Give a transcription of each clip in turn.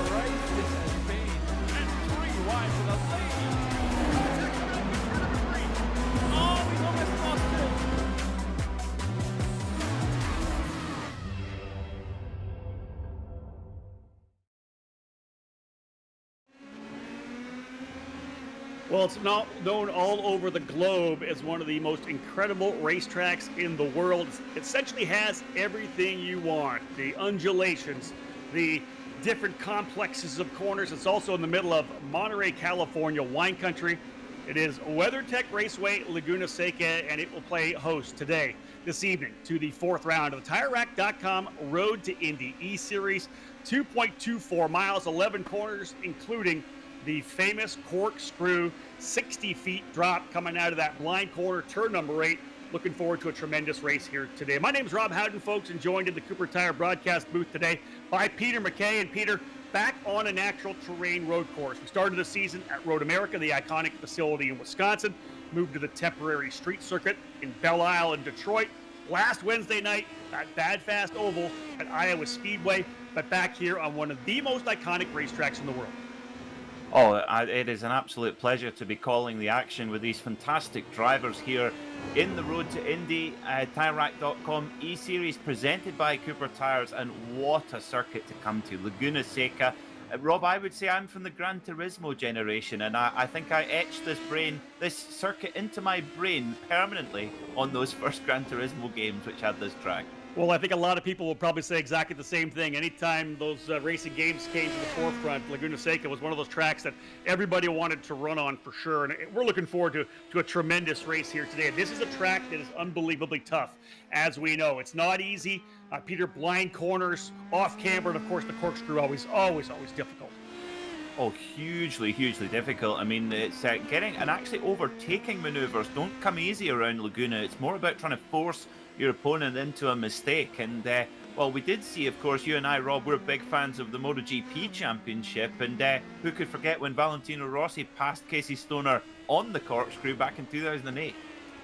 right, this has been entering wide for the ladies. Oh, we almost lost it. Well, it's not known all over the globe as one of the most incredible racetracks in the world. It essentially has everything you want. The undulations, the different complexes of corners. It's also in the middle of Monterey, California, wine country. It is WeatherTech Raceway, Laguna Seca, and it will play host today, this evening, to the fourth round of the TireRack.com Road to Indy eSeries. 2.24 miles, 11 corners, including the famous corkscrew 60 feet drop coming out of that blind corner, turn number 8. Looking forward to a tremendous race here today. My name is Rob Howden, folks, and joined in the Cooper Tire broadcast booth today by Peter McKay. And Peter, back on a natural terrain road course. We started the season at Road America, the iconic facility in Wisconsin, moved to the temporary street circuit in Belle Isle in Detroit. Last Wednesday night at Bad Fast Oval at Iowa Speedway, but back here on one of the most iconic racetracks in the world. Oh, it is an absolute pleasure to be calling the action with these fantastic drivers here in the Road to Indy. TireRack.com eSeries presented by Cooper Tires, and what a circuit to come to. Laguna Seca. Rob, I would say I'm from the Gran Turismo generation, and I think I etched this circuit into my brain permanently on those first Gran Turismo games which had this track. Well, I think a lot of people will probably say exactly the same thing. Anytime those racing games came to the forefront, Laguna Seca was one of those tracks that everybody wanted to run on for sure. And we're looking forward to a tremendous race here today. This is a track that is unbelievably tough, as we know. It's not easy. Peter, blind corners, off camber, and of course the corkscrew always difficult. Oh, hugely difficult. I mean, it's getting and actually overtaking maneuvers don't come easy around Laguna. It's more about trying to force your opponent into a mistake. And well, we did see, of course, you and I, Rob, we're big fans of the MotoGP Championship, and who could forget when Valentino Rossi passed Casey Stoner on the corkscrew back in 2008?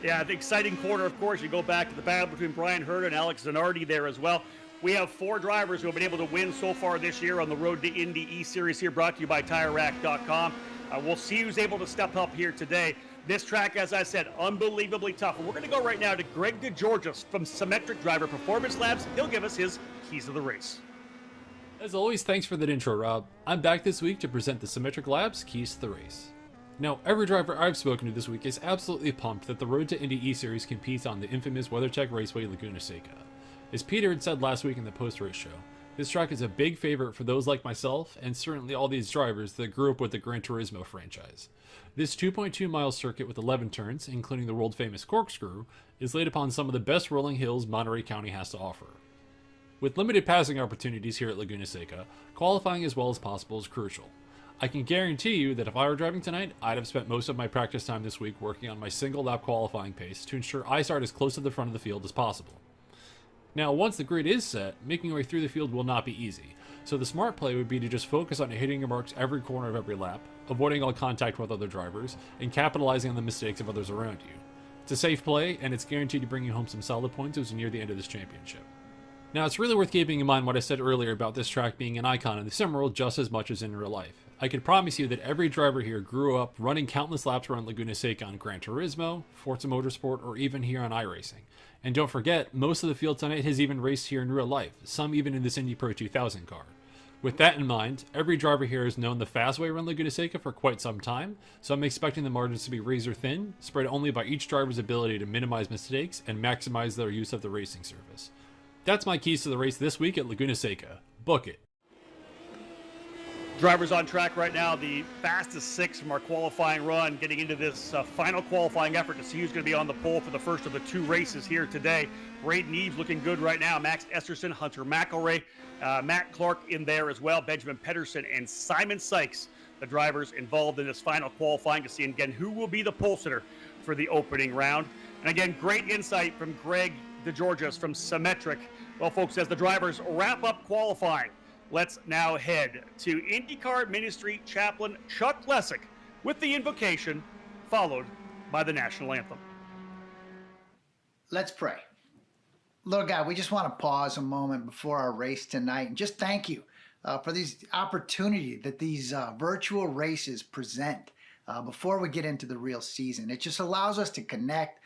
Yeah, the exciting corner, of course. You go back to the battle between Brian Herta and Alex Zanardi there as well. We have 4 drivers who have been able to win so far this year on the Road to Indy eSeries here, brought to you by TireRack.com. We'll see who's able to step up here today. This track, as I said, unbelievably tough. And we're going to go right now to Greg DeGeorgis from Symmetric Driver Performance Labs. He'll give us his keys to the race. As always, thanks for that intro, Rob. I'm back this week to present the Symmetric Labs keys to the race. Now, every driver I've spoken to this week is absolutely pumped that the Road to Indy eSeries competes on the infamous WeatherTech Raceway Laguna Seca. As Peter had said last week in the post-race show, this track is a big favorite for those like myself, and certainly all these drivers that grew up with the Gran Turismo franchise. This 2.2 mile circuit with 11 turns, including the world-famous corkscrew, is laid upon some of the best rolling hills Monterey County has to offer. With limited passing opportunities here at Laguna Seca, qualifying as well as possible is crucial. I can guarantee you that if I were driving tonight, I'd have spent most of my practice time this week working on my single lap qualifying pace to ensure I start as close to the front of the field as possible. Now, once the grid is set, making your way through the field will not be easy, so the smart play would be to just focus on hitting your marks every corner of every lap, avoiding all contact with other drivers, and capitalizing on the mistakes of others around you. It's a safe play, and it's guaranteed to bring you home some solid points as we near the end of this championship. Now, it's really worth keeping in mind what I said earlier about this track being an icon in the sim world just as much as in real life. I can promise you that every driver here grew up running countless laps around Laguna Seca on Gran Turismo, Forza Motorsport, or even here on iRacing. And don't forget, most of the field tonight has even raced here in real life, some even in this Indy Pro 2000 car. With that in mind, every driver here has known the fast way around Laguna Seca for quite some time, so I'm expecting the margins to be razor thin, spread only by each driver's ability to minimize mistakes and maximize their use of the racing surface. That's my keys to the race this week at Laguna Seca. Book it. Drivers on track right now, the fastest 6 from our qualifying run, getting into this final qualifying effort to see who's going to be on the pole for the first of the 2 races here today. Braden Eves looking good right now. Max Esterson, Hunter McElray, Matt Clark in there as well, Benjamin Pedersen, and Simon Sykes, the drivers involved in this final qualifying, to see again who will be the pole sitter for the opening round. And again, great insight from Greg DeGeorgis from Symmetric. Well, folks, as the drivers wrap up qualifying, let's now head to IndyCar Ministry Chaplain Chuck Lessick with the invocation, followed by the national anthem. Let's pray. Lord God, we just want to pause a moment before our race tonight and just thank you for these opportunity that these virtual races present before we get into the real season. It just allows us to connect,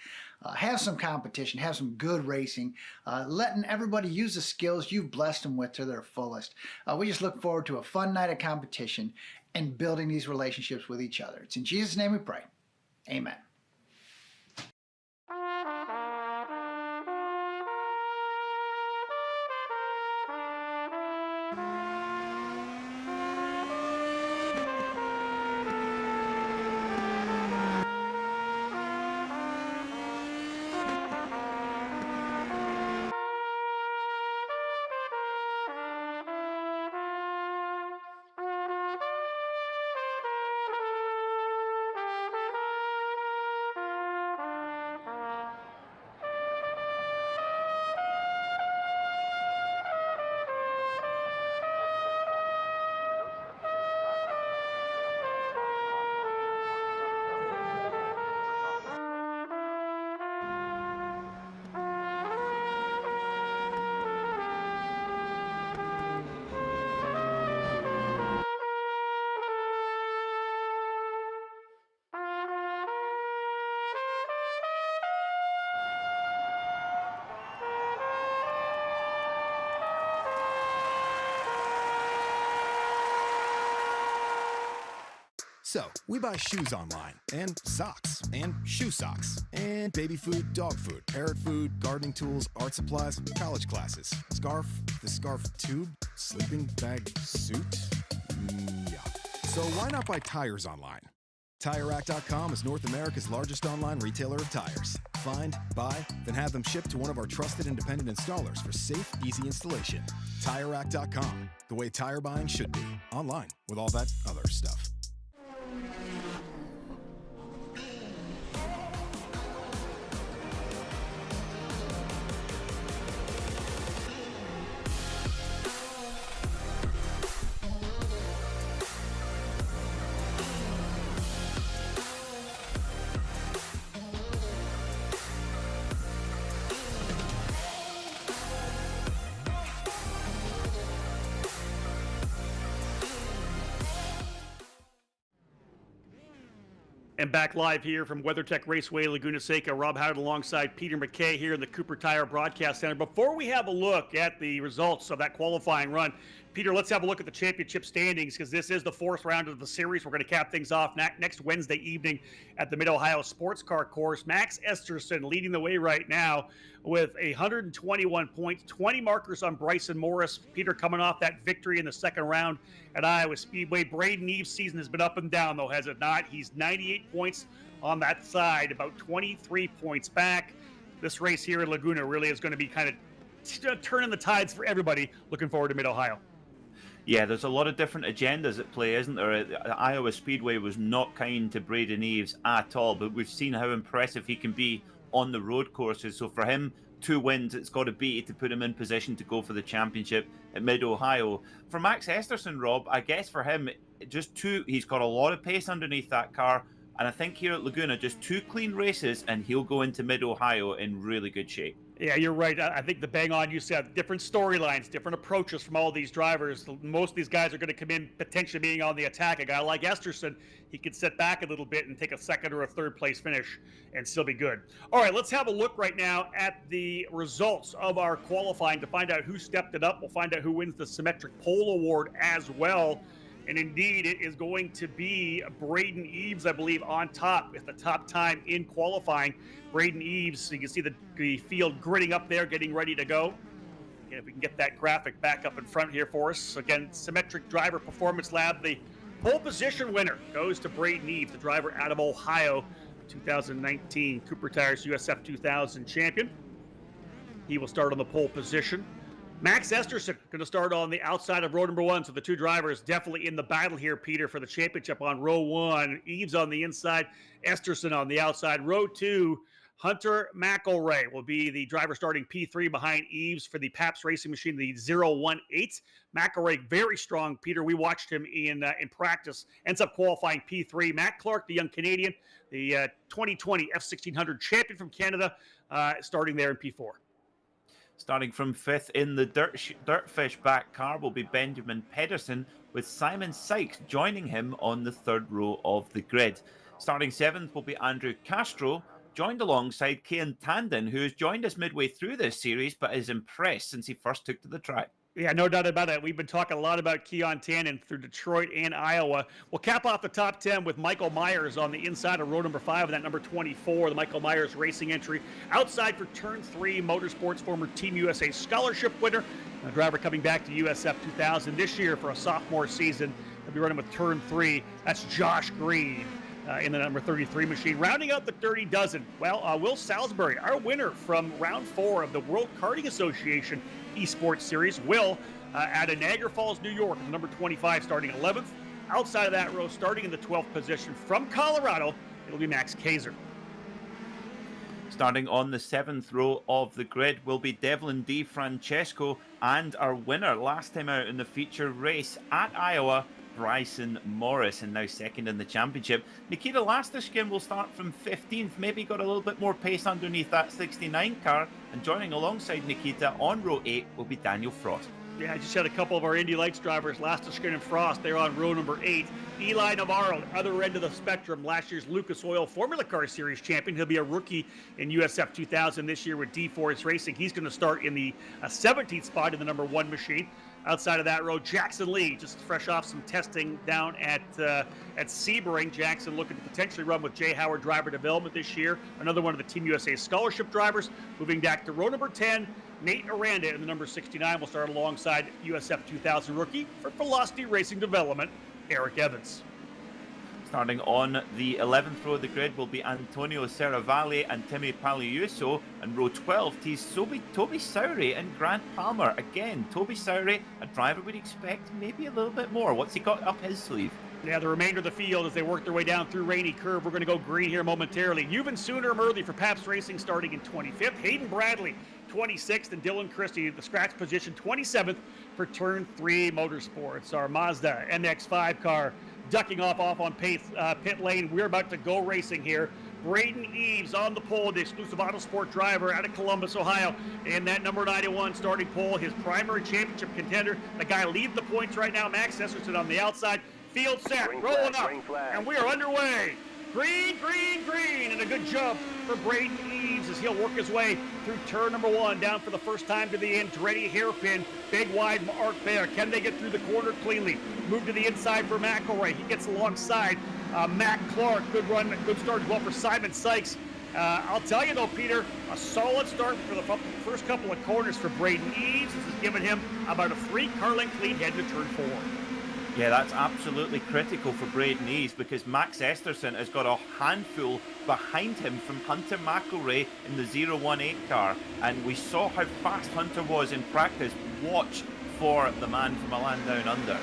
have some competition, have some good racing, letting everybody use the skills you've blessed them with to their fullest. We just look forward to a fun night of competition and building these relationships with each other. It's in Jesus' name we pray. Amen. So, we buy shoes online, and socks, and shoe socks, and baby food, dog food, parrot food, gardening tools, art supplies, college classes, scarf, the scarf tube, sleeping bag suit? Yeah. So why not buy tires online? TireRack.com is North America's largest online retailer of tires. Find, buy, then have them shipped to one of our trusted independent installers for safe, easy installation. TireRack.com, the way tire buying should be. Online, with all that other stuff. And back live here from WeatherTech Raceway, Laguna Seca. Rob Howard alongside Peter McKay here in the Cooper Tire Broadcast Center. Before we have a look at the results of that qualifying run, Peter, let's have a look at the championship standings, because this is the fourth round of the series. We're going to cap things off next Wednesday evening at the Mid-Ohio Sports Car Course. Max Esterson leading the way right now with 121 points, 20 markers on Bryson Morris. Peter coming off that victory in the second round at Iowa Speedway. Braden Eves' season has been up and down, though, has it not? He's 98 points on that side, about 23 points back. This race here in Laguna really is going to be kind of turning the tides for everybody looking forward to Mid-Ohio. Yeah, there's a lot of different agendas at play, isn't there? Iowa Speedway was not kind to Braden Eves at all, but we've seen how impressive he can be on the road courses. So for him, 2 wins, it's got to be to put him in position to go for the championship at Mid-Ohio. For Max Esterson, Rob, I guess for him, he's got a lot of pace underneath that car. And I think here at Laguna, just 2 clean races, and he'll go into Mid-Ohio in really good shape. Yeah, you're right. I think the bang on you said, different storylines, different approaches from all these drivers. Most of these guys are going to come in potentially being on the attack. A guy like Esterson, he could sit back a little bit and take a second or a third place finish and still be good. All right, let's have a look right now at the results of our qualifying to find out who stepped it up. We'll find out who wins the Symmetric Pole Award as well. And indeed, it is going to be Braden Eves, I believe, on top with the top time in qualifying. Braden Eves, so you can see the field gritting up there, getting ready to go. Again, if we can get that graphic back up in front here for us. Again, Symmetric Driver Performance Lab, the pole position winner goes to Braden Eves, the driver out of Ohio, 2019 Cooper Tires USF 2000 champion. He will start on the pole position. Max Esterson going to start on the outside of row number 1, so the 2 drivers definitely in the battle here, Peter, for the championship on row 1. Eves on the inside, Esterson on the outside. Row 2, Hunter McElray will be the driver starting P3 behind Eves for the Pabst Racing Machine, the 018. McElray, very strong, Peter. We watched him in practice. Ends up qualifying P3. Matt Clark, the young Canadian, the 2020 F1600 champion from Canada, starting there in P4. Starting from 5th in the Dirtfish back car will be Benjamin Pedersen, with Simon Sykes joining him on the 3rd row of the grid. Starting 7th will be Andrew Castro, joined alongside Cian Tandon, who has joined us midway through this series but is impressed since he first took to the track. Yeah, no doubt about it. We've been talking a lot about Cian Tandon through Detroit and Iowa. We'll cap off the top 10 with Michael Myers on the inside of row number 5 of that number 24, the Michael Myers Racing entry. Outside for turn 3, Motorsports former Team USA scholarship winner, a driver coming back to USF 2000 this year for a sophomore season. He'll be running with turn 3. That's Josh Green. In the number 33 machine. Rounding out the Dirty Dozen, well, Will Salisbury, our winner from round 4 of the World Karting Association eSports Series. Will out of Niagara Falls, New York, number 25, starting 11th. Outside of that row, starting in the 12th position from Colorado, it'll be Max Kaiser. Starting on the 7th row of the grid will be Devlin Di Francesco and our winner last time out in the feature race at Iowa, Bryson Morris, and now 2nd in the championship. Nikita Lastushkin will start from 15th, maybe got a little bit more pace underneath that 69 car, and joining alongside Nikita on row 8 will be Daniel Frost. Yeah, I just had a couple of our Indy Lights drivers, Lastushkin and Frost. They're on row number 8. Eli Navarro, other end of the spectrum, last year's Lucas Oil Formula Car Series champion. He'll be a rookie in USF 2000 this year with D-Force Racing. He's going to start in the 17th spot in the number 1 machine. Outside of that row, Jackson Lee, just fresh off some testing down at Sebring. Jackson looking to potentially run with Jay Howard Driver Development this year. Another one of the Team USA scholarship drivers. Moving back to row number 10, Nate Aranda in the number 69 will start alongside USF 2000 rookie for Velocity Racing Development, Eric Evans. Starting on the 11th row of the grid will be Antonio Serravalle and Timmy Paliuso, and row 12 sees Toby Sowry and Grant Palmer. Again, Toby Sowry, a driver we'd expect maybe a little bit more. What's he got up his sleeve? Yeah, the remainder of the field as they work their way down through Rainy Curve. We're going to go green here momentarily. Yuvan Sooner-Murthy for Pabst Racing starting in 25th. Hayden Bradley, 26th, and Dylan Christie, the scratch position, 27th for Turn 3 Motorsports. Our Mazda MX-5 car ducking off on pit lane. We're about to go racing here. Braden Eves on the pole, the exclusive Autosport driver out of Columbus, Ohio. And that number 91 starting pole, his primary championship contender. The guy leading the points right now, Max Esserson on the outside. Field set, rolling up, and we are underway. Green, green, green, and a good jump for Braden Eves as he'll work his way through turn number 1, down for the first time to the end. Andretti hairpin, big wide arc there. Can they get through the corner cleanly? Move to the inside for McElroy. He gets alongside Matt Clark. Good run, good start as well for Simon Sykes. I'll tell you though, Peter, a solid start for the first couple of corners for Braden Eves. This has given him about a 3-car length lead heading to turn 4. Yeah, that's absolutely critical for Braden Eves because Max Esterson has got a handful behind him from Hunter McElroy in the 018 car. And we saw how fast Hunter was in practice. Watch for the man from a land down under.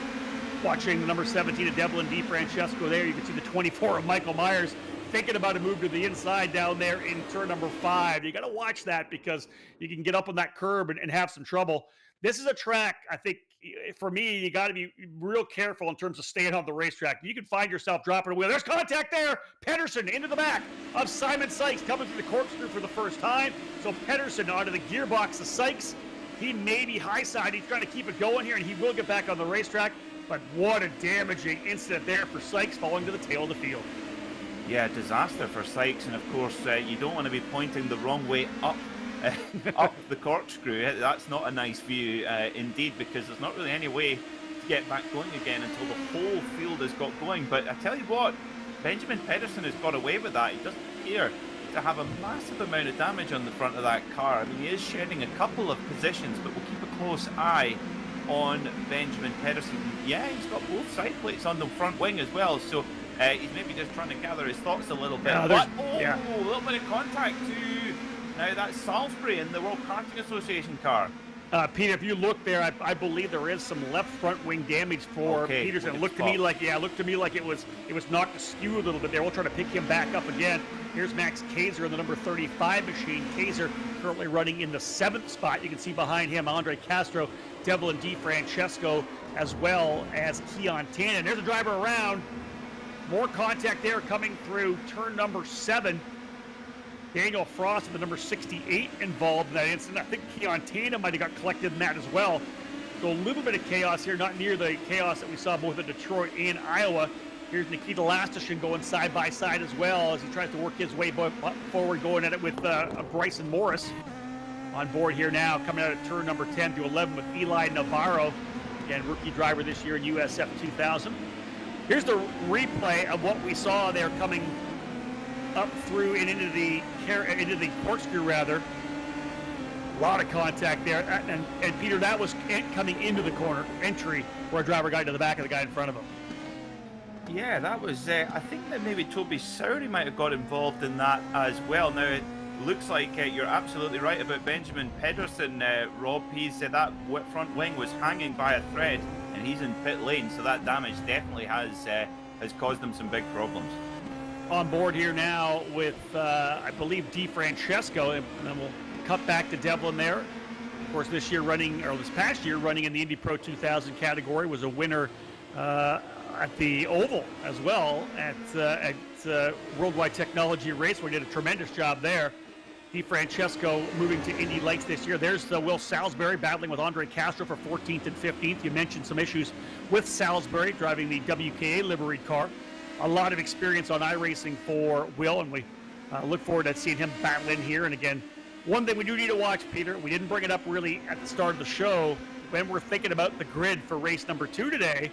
Watching the number 17 of Devlin Di Francesco there, you can see the 24 of Michael Myers thinking about a move to the inside down there in turn number 5. You got to watch that because you can get up on that curb and have some trouble. This is a track, I think, for me, you got to be real careful in terms of staying on the racetrack. You can find yourself dropping a wheel. There's contact there. Pedersen into the back of Simon Sykes coming through the corkscrew for the first time. So Pedersen onto the gearbox of Sykes. He may be high side. He's trying to keep it going here, and he will get back on the racetrack. But what a damaging incident there for Sykes falling to the tail of the field. Yeah, disaster for Sykes. And of course, you don't want to be pointing the wrong way up. Up the corkscrew. That's not a nice view indeed, because there's not really any way to get back going again until the whole field has got going. But I tell you what, Benjamin Pedersen has got away with that. He doesn't appear to have a massive amount of damage on the front of that car. I mean, he is shedding a couple of positions, but we'll keep a close eye on Benjamin Pedersen. Yeah, he's got both side plates on the front wing as well, so he's maybe just trying to gather his thoughts a little bit. Yeah, but, a little bit of contact too. Now that's Salisbury in the World Karting Association car. Peter, if you look there, I believe there is some left front wing damage for Peterson. It looked to me like it was knocked askew a little bit there. We'll try to pick him back up again. Here's Max Kaiser in the number 35 machine. Kaiser currently running in the 7th spot. You can see behind him Andre Castro, Devlin Di Francesco, as well as Cian Tandon. There's a driver around. More contact there coming through turn number 7. Daniel Frost, the number 68, involved in that incident. I think Keon Tana might have got collected in that as well. So a little bit of chaos here, not near the chaos that we saw both in Detroit and Iowa. Here's Nikita Lastishin going side by side as well as he tries to work his way forward, going at it with Bryson Morris. On board here now, coming out of turn number 10 to 11 with Eli Navarro. Again, rookie driver this year in USF 2000. Here's the replay of what we saw there coming up through and into the corkscrew rather. A lot of contact there, and Peter, that was coming into the corner entry where a driver got to the back of the guy in front of him. Yeah, that was, I think that maybe Toby Sowry might have got involved in that as well. Now, it looks like you're absolutely right about Benjamin Pedersen, Rob. That front wing was hanging by a thread, and he's in pit lane, so that damage definitely has caused them some big problems. On board here now with, I believe, DeFrancesco, and then we'll cut back to Devlin there. Of course, this past year running in the Indy Pro 2000 category, was a winner at the Oval as well at Worldwide Technology Raceway. Did a tremendous job there. DeFrancesco moving to Indy Lights this year. There's Will Salisbury battling with Andre Castro for 14th and 15th. You mentioned some issues with Salisbury driving the WKA liveried car. A lot of experience on iRacing for Will, and we look forward to seeing him battle in here. And again, one thing we do need to watch, Peter, we didn't bring it up really at the start of the show, when we're thinking about the grid for race number 2 today,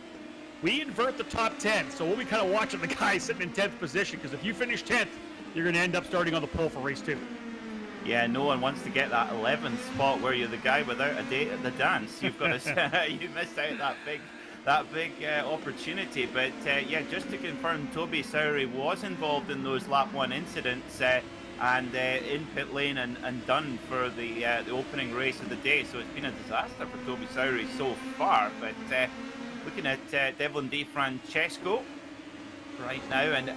we invert the top 10. So we'll be kind of watching the guy sitting in 10th position, because if you finish 10th, you're going to end up starting on the pole for race 2. Yeah, no one wants to get that 11th spot where you're the guy without a date at the dance. You've got to, you missed out that big opportunity. But yeah, just to confirm, Toby Sowry was involved in those lap 1 incidents and in pit lane and done for the opening race of the day. So it's been a disaster for Toby Sowry so far. But looking at Devlin DeFrancesco right now, and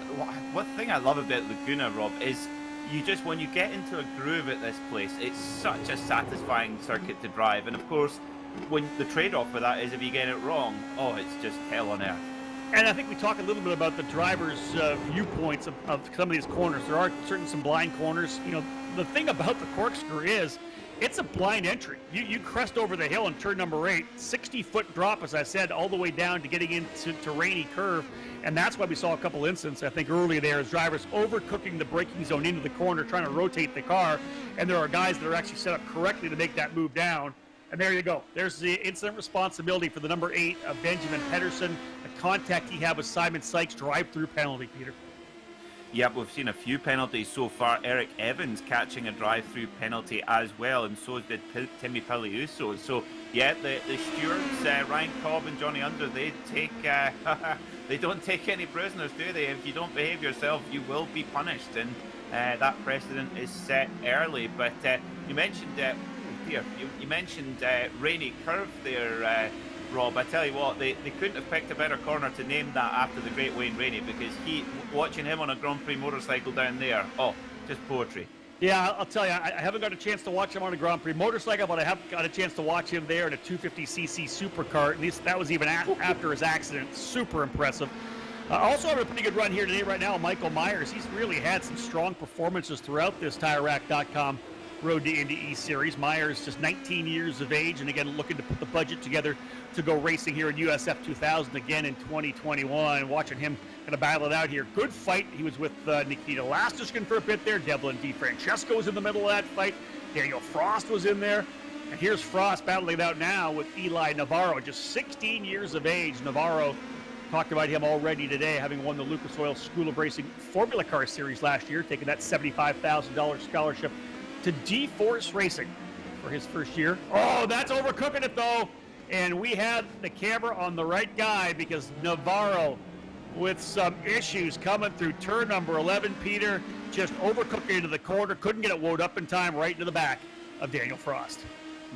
one thing I love about Laguna, Rob, is when you get into a groove at this place, it's such a satisfying circuit to drive. And of course, when the trade-off for that is if you get it wrong, oh, it's just hell on earth. And I think we talk a little bit about the drivers' viewpoints of some of these corners. There are some blind corners. You know, the thing about the corkscrew is it's a blind entry. You crest over the hill in turn number 8, 60-foot drop, as I said, all the way down to getting into rainy curve. And that's why we saw a couple incidents, I think, earlier there, as drivers overcooking the braking zone into the corner, trying to rotate the car. And there are guys that are actually set up correctly to make that move down. And there you go. There's the incident responsibility for the number 8 of Benjamin Pedersen, the contact he had with Simon Sykes, drive-through penalty, Peter. Yep, we've seen a few penalties so far. Eric Evans catching a drive-through penalty as well, and so did Timmy Paliuso. So, yeah, the stewards, Ryan Cobb and Johnny Under, they don't take any prisoners, do they? If you don't behave yourself, you will be punished, and that precedent is set early. But you mentioned, you mentioned rainy curve there, Rob. I tell you what, they couldn't have picked a better corner to name that after the great Wayne Rainey, because watching him on a Grand Prix motorcycle down there, oh, just poetry. Yeah, I'll tell you, I haven't got a chance to watch him on a Grand Prix motorcycle, but I have got a chance to watch him there in a 250cc supercar. At least that was even after his accident. Super impressive. Also having a pretty good run here today right now, Michael Myers. He's really had some strong performances throughout this TireRack.com Road to Indy eSeries. Myers just 19 years of age, and again looking to put the budget together to go racing here in USF 2000 again in 2021. Watching him kind of battle it out here. Good fight. He was with Nikita Lastishin for a bit there. Devlin DeFrancesco was in the middle of that fight. Daniel Frost was in there. And here's Frost battling it out now with Eli Navarro, just 16 years of age. Navarro, talked about him already today, having won the Lucas Oil School of Racing Formula Car Series last year, taking that $75,000 scholarship to D-Force Racing for his first year. Oh, that's overcooking it though. And we had the camera on the right guy, because Navarro with some issues coming through turn number 11, Peter, just overcooking into the corner, couldn't get it wound up in time, right into the back of Daniel Frost.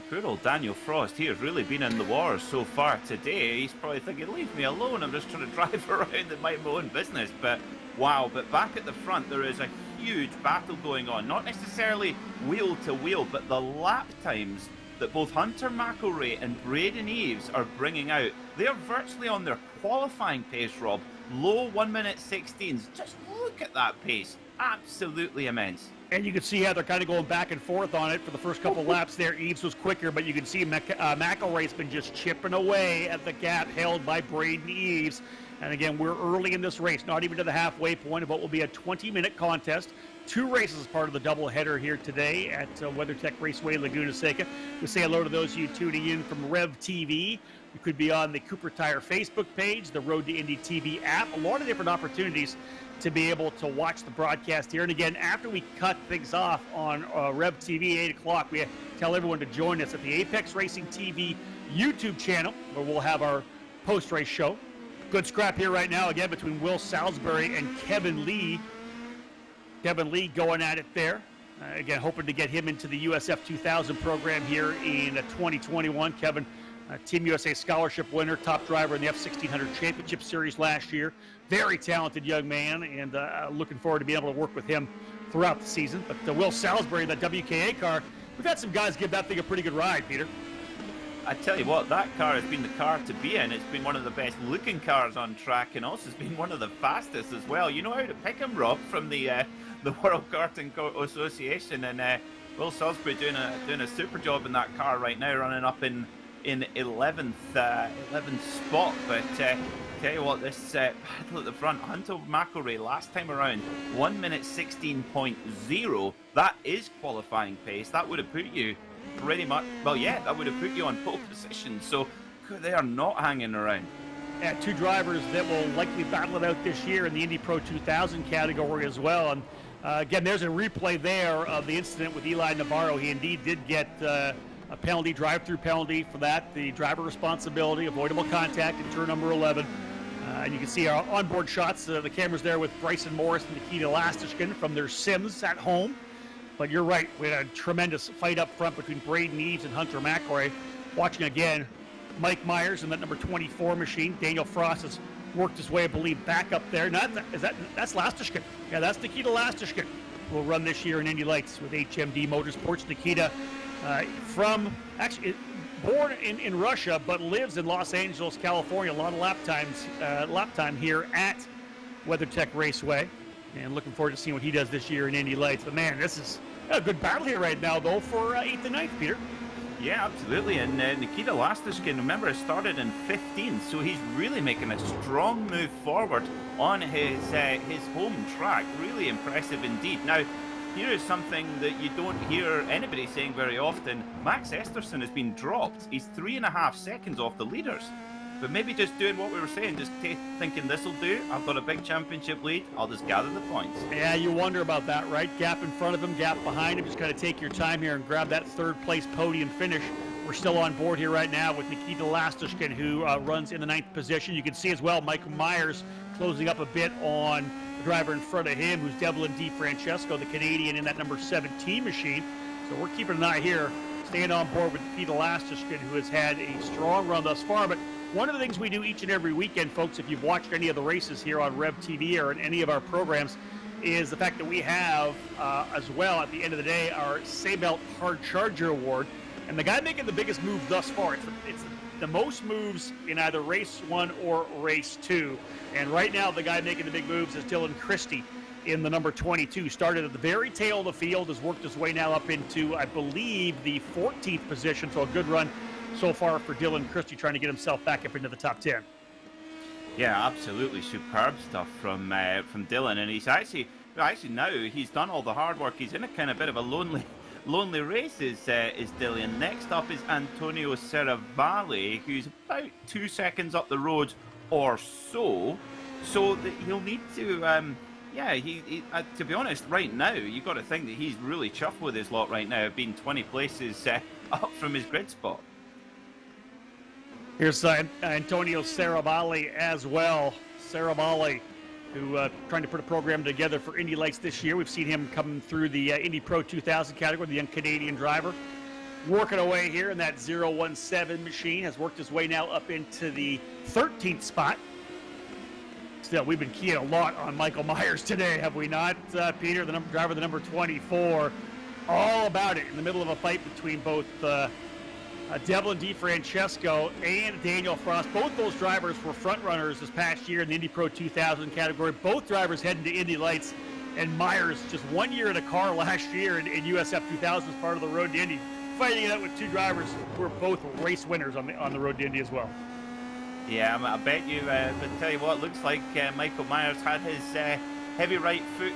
Poor old Daniel Frost, he has really been in the wars so far today. He's probably thinking, leave me alone, I'm just trying to drive around and mind my own business. But wow, but back at the front there is a huge battle going on, not necessarily wheel to wheel, but the lap times that both Hunter McElroy and Braden Eves are bringing out. They're virtually on their qualifying pace, Rob. Low 1:16s. Just look at that pace. Absolutely immense. And you can see how they're kind of going back and forth on it for the first couple laps there. Eves was quicker, but you can see McElroy's been just chipping away at the gap held by Braden Eves. And again, we're early in this race, not even to the halfway point of what will be a 20-minute contest. 2 races as part of the doubleheader here today at WeatherTech Raceway, Laguna Seca. We say hello to those of you tuning in from Rev TV. You could be on the Cooper Tire Facebook page, the Road to Indy TV app. A lot of different opportunities to be able to watch the broadcast here. And again, after we cut things off on Rev TV 8 o'clock, we tell everyone to join us at the Apex Racing TV YouTube channel, where we'll have our post-race show. Good scrap here right now, again, between Will Salisbury and Kevin Lee. Kevin Lee going at it there. Again, hoping to get him into the USF 2000 program here in 2021. Kevin, Team USA scholarship winner, top driver in the F1600 Championship Series last year. Very talented young man, and looking forward to being able to work with him throughout the season. But Will Salisbury, that WKA car, we've had some guys give that thing a pretty good ride, Peter. I tell you what, that car has been the car to be in. It's been one of the best looking cars on track, and also it's been one of the fastest as well. You know how to pick him, Rob, from the World Karting Association, and Will Salisbury doing a super job in that car right now, running up in 11th spot. But tell you what, this battle at the front, Hunter McElroy last time around 1 minute 16.0. That is qualifying pace. That would have put you pretty much, well, yeah, that would have put you on pole position. So they are not hanging around. Yeah, 2 drivers that will likely battle it out this year in the Indy Pro 2000 category as well. And again, there's a replay there of the incident with Eli Navarro. He indeed did get a penalty, drive-through penalty for that. The driver responsibility, avoidable contact in turn number 11. And you can see our onboard shots. The camera's there with Bryson Morris and Nikita Lastishkin from their sims at home. But you're right, we had a tremendous fight up front between Braden Eves and Hunter McElroy. Watching again, Mike Myers in that number 24 machine. Daniel Frost has worked his way, I believe, back up there. That's Lastishkin. Yeah, that's Nikita Lastishkin. Will run this year in Indy Lights with HMD Motorsports. Nikita born in Russia, but lives in Los Angeles, California. A lot of lap time here at WeatherTech Raceway. And looking forward to seeing what he does this year in Indy Lights. But man, this is a good battle here right now, though, for 8th and 9th, Peter. Yeah, absolutely. And Nikita Lastishkin, remember, started in 15th, so he's really making a strong move forward on his home track. Really impressive indeed. Now, here is something that you don't hear anybody saying very often. Max Esterson has been dropped. He's 3.5 seconds off the leaders. But maybe just doing what we were saying, just thinking this will do. I've got a big championship lead. I'll just gather the points. Yeah, you wonder about that, right? Gap in front of him, gap behind him. Just kind of take your time here and grab that 3rd place podium finish. We're still on board here right now with Nikita Lastishkin, who runs in the 9th position. You can see as well Michael Myers closing up a bit on the driver in front of him, who's Devlin DiFrancesco, the Canadian, in that number 17 machine. So we're keeping an eye here, staying on board with Nikita Lastishkin, who has had a strong run thus far. But one of the things we do each and every weekend, folks, if you've watched any of the races here on Rev TV or in any of our programs, is the fact that we have, as well, at the end of the day, our Saybelt Hard Charger Award. And the guy making the biggest move thus far, it's the most moves in either race 1 or race 2. And right now, the guy making the big moves is Dylan Christie in the number 22. Started at the very tail of the field, has worked his way now up into, I believe, the 14th position. So a good run so far for Dylan Christie, trying to get himself back up into the top 10. Yeah, absolutely superb stuff from Dylan, and he's actually now he's done all the hard work. He's in a kind of bit of a lonely race. Is Dylan. Next up is Antonio Serravalle, who's about 2 seconds up the road or so. So that he'll need to. To be honest, right now you got to think that he's really chuffed with his lot right now, being 20 places up from his grid spot. Here's Antonio Serravalle as well. Serravalle, who trying to put a program together for Indy Lights this year. We've seen him come through the Indy Pro 2000 category, the young Canadian driver. Working away here in that 017 machine. Has worked his way now up into the 13th spot. Still, we've been keying a lot on Michael Myers today, have we not, Peter, the driver, the number 24. All about it in the middle of a fight between both Devlin DiFrancesco and Daniel Frost. Both those drivers were front runners this past year in the Indy Pro 2000 category. Both drivers heading to Indy Lights and Myers, just 1 year in a car last year in USF 2000 as part of the Road to Indy, fighting it out with two drivers who are both race winners on the Road to Indy as well. Yeah, I bet you, but tell you what, looks like Michael Myers had his heavy right foot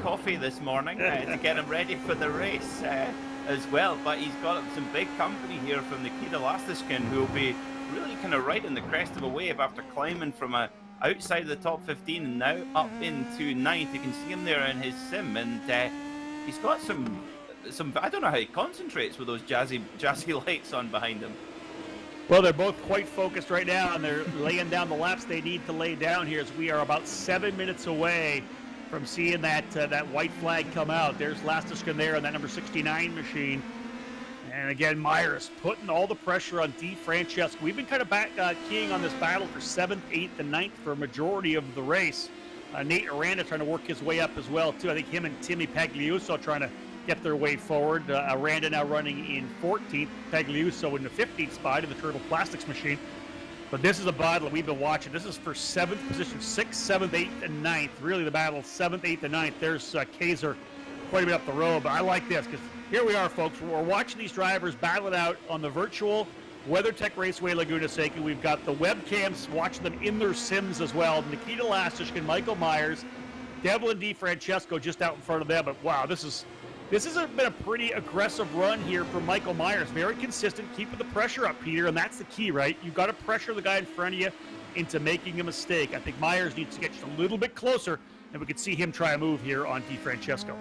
coffee this morning to get him ready for the race as well. But he's got some big company here from Nikita Lastiskin, who will be really kind of right in the crest of a wave after climbing from outside the top 15 and now up into 9th. You can see him there in his sim, and he's got some. I don't know how he concentrates with those jazzy lights on behind him. Well, they're both quite focused right now, and they're laying down the laps they need to lay down here, as we are about 7 minutes away from seeing that white flag come out. There's Lastiskin there on that number 69 machine. And again, Myers putting all the pressure on DeFrancesco. We've been kind of keying on this battle for 7th, 8th, and 9th for a majority of the race. Nate Aranda trying to work his way up as well, too. I think him and Timmy Pagliuso trying to get their way forward. Aranda now running in 14th, Pagliuso in the 15th spot in the Turtle Plastics machine. But this is a battle we've been watching. This is for 7th position, 6th, 7th, 8th, and 9th. Really the battle, 7th, 8th, and 9th. There's Kaiser quite a bit up the road. But I like this because here we are, folks. We're watching these drivers battle it out on the virtual WeatherTech Raceway Laguna Seca. We've got the webcams watching them in their sims as well. Nikita Lastiskin, Michael Myers, Devlin DeFrancesco just out in front of them. But wow, this has been a pretty aggressive run here for Michael Myers. Very consistent, keeping the pressure up, Peter, and that's the key, right? You've got to pressure the guy in front of you into making a mistake. I think Myers needs to get just a little bit closer, and we could see him try a move here on DeFrancesco.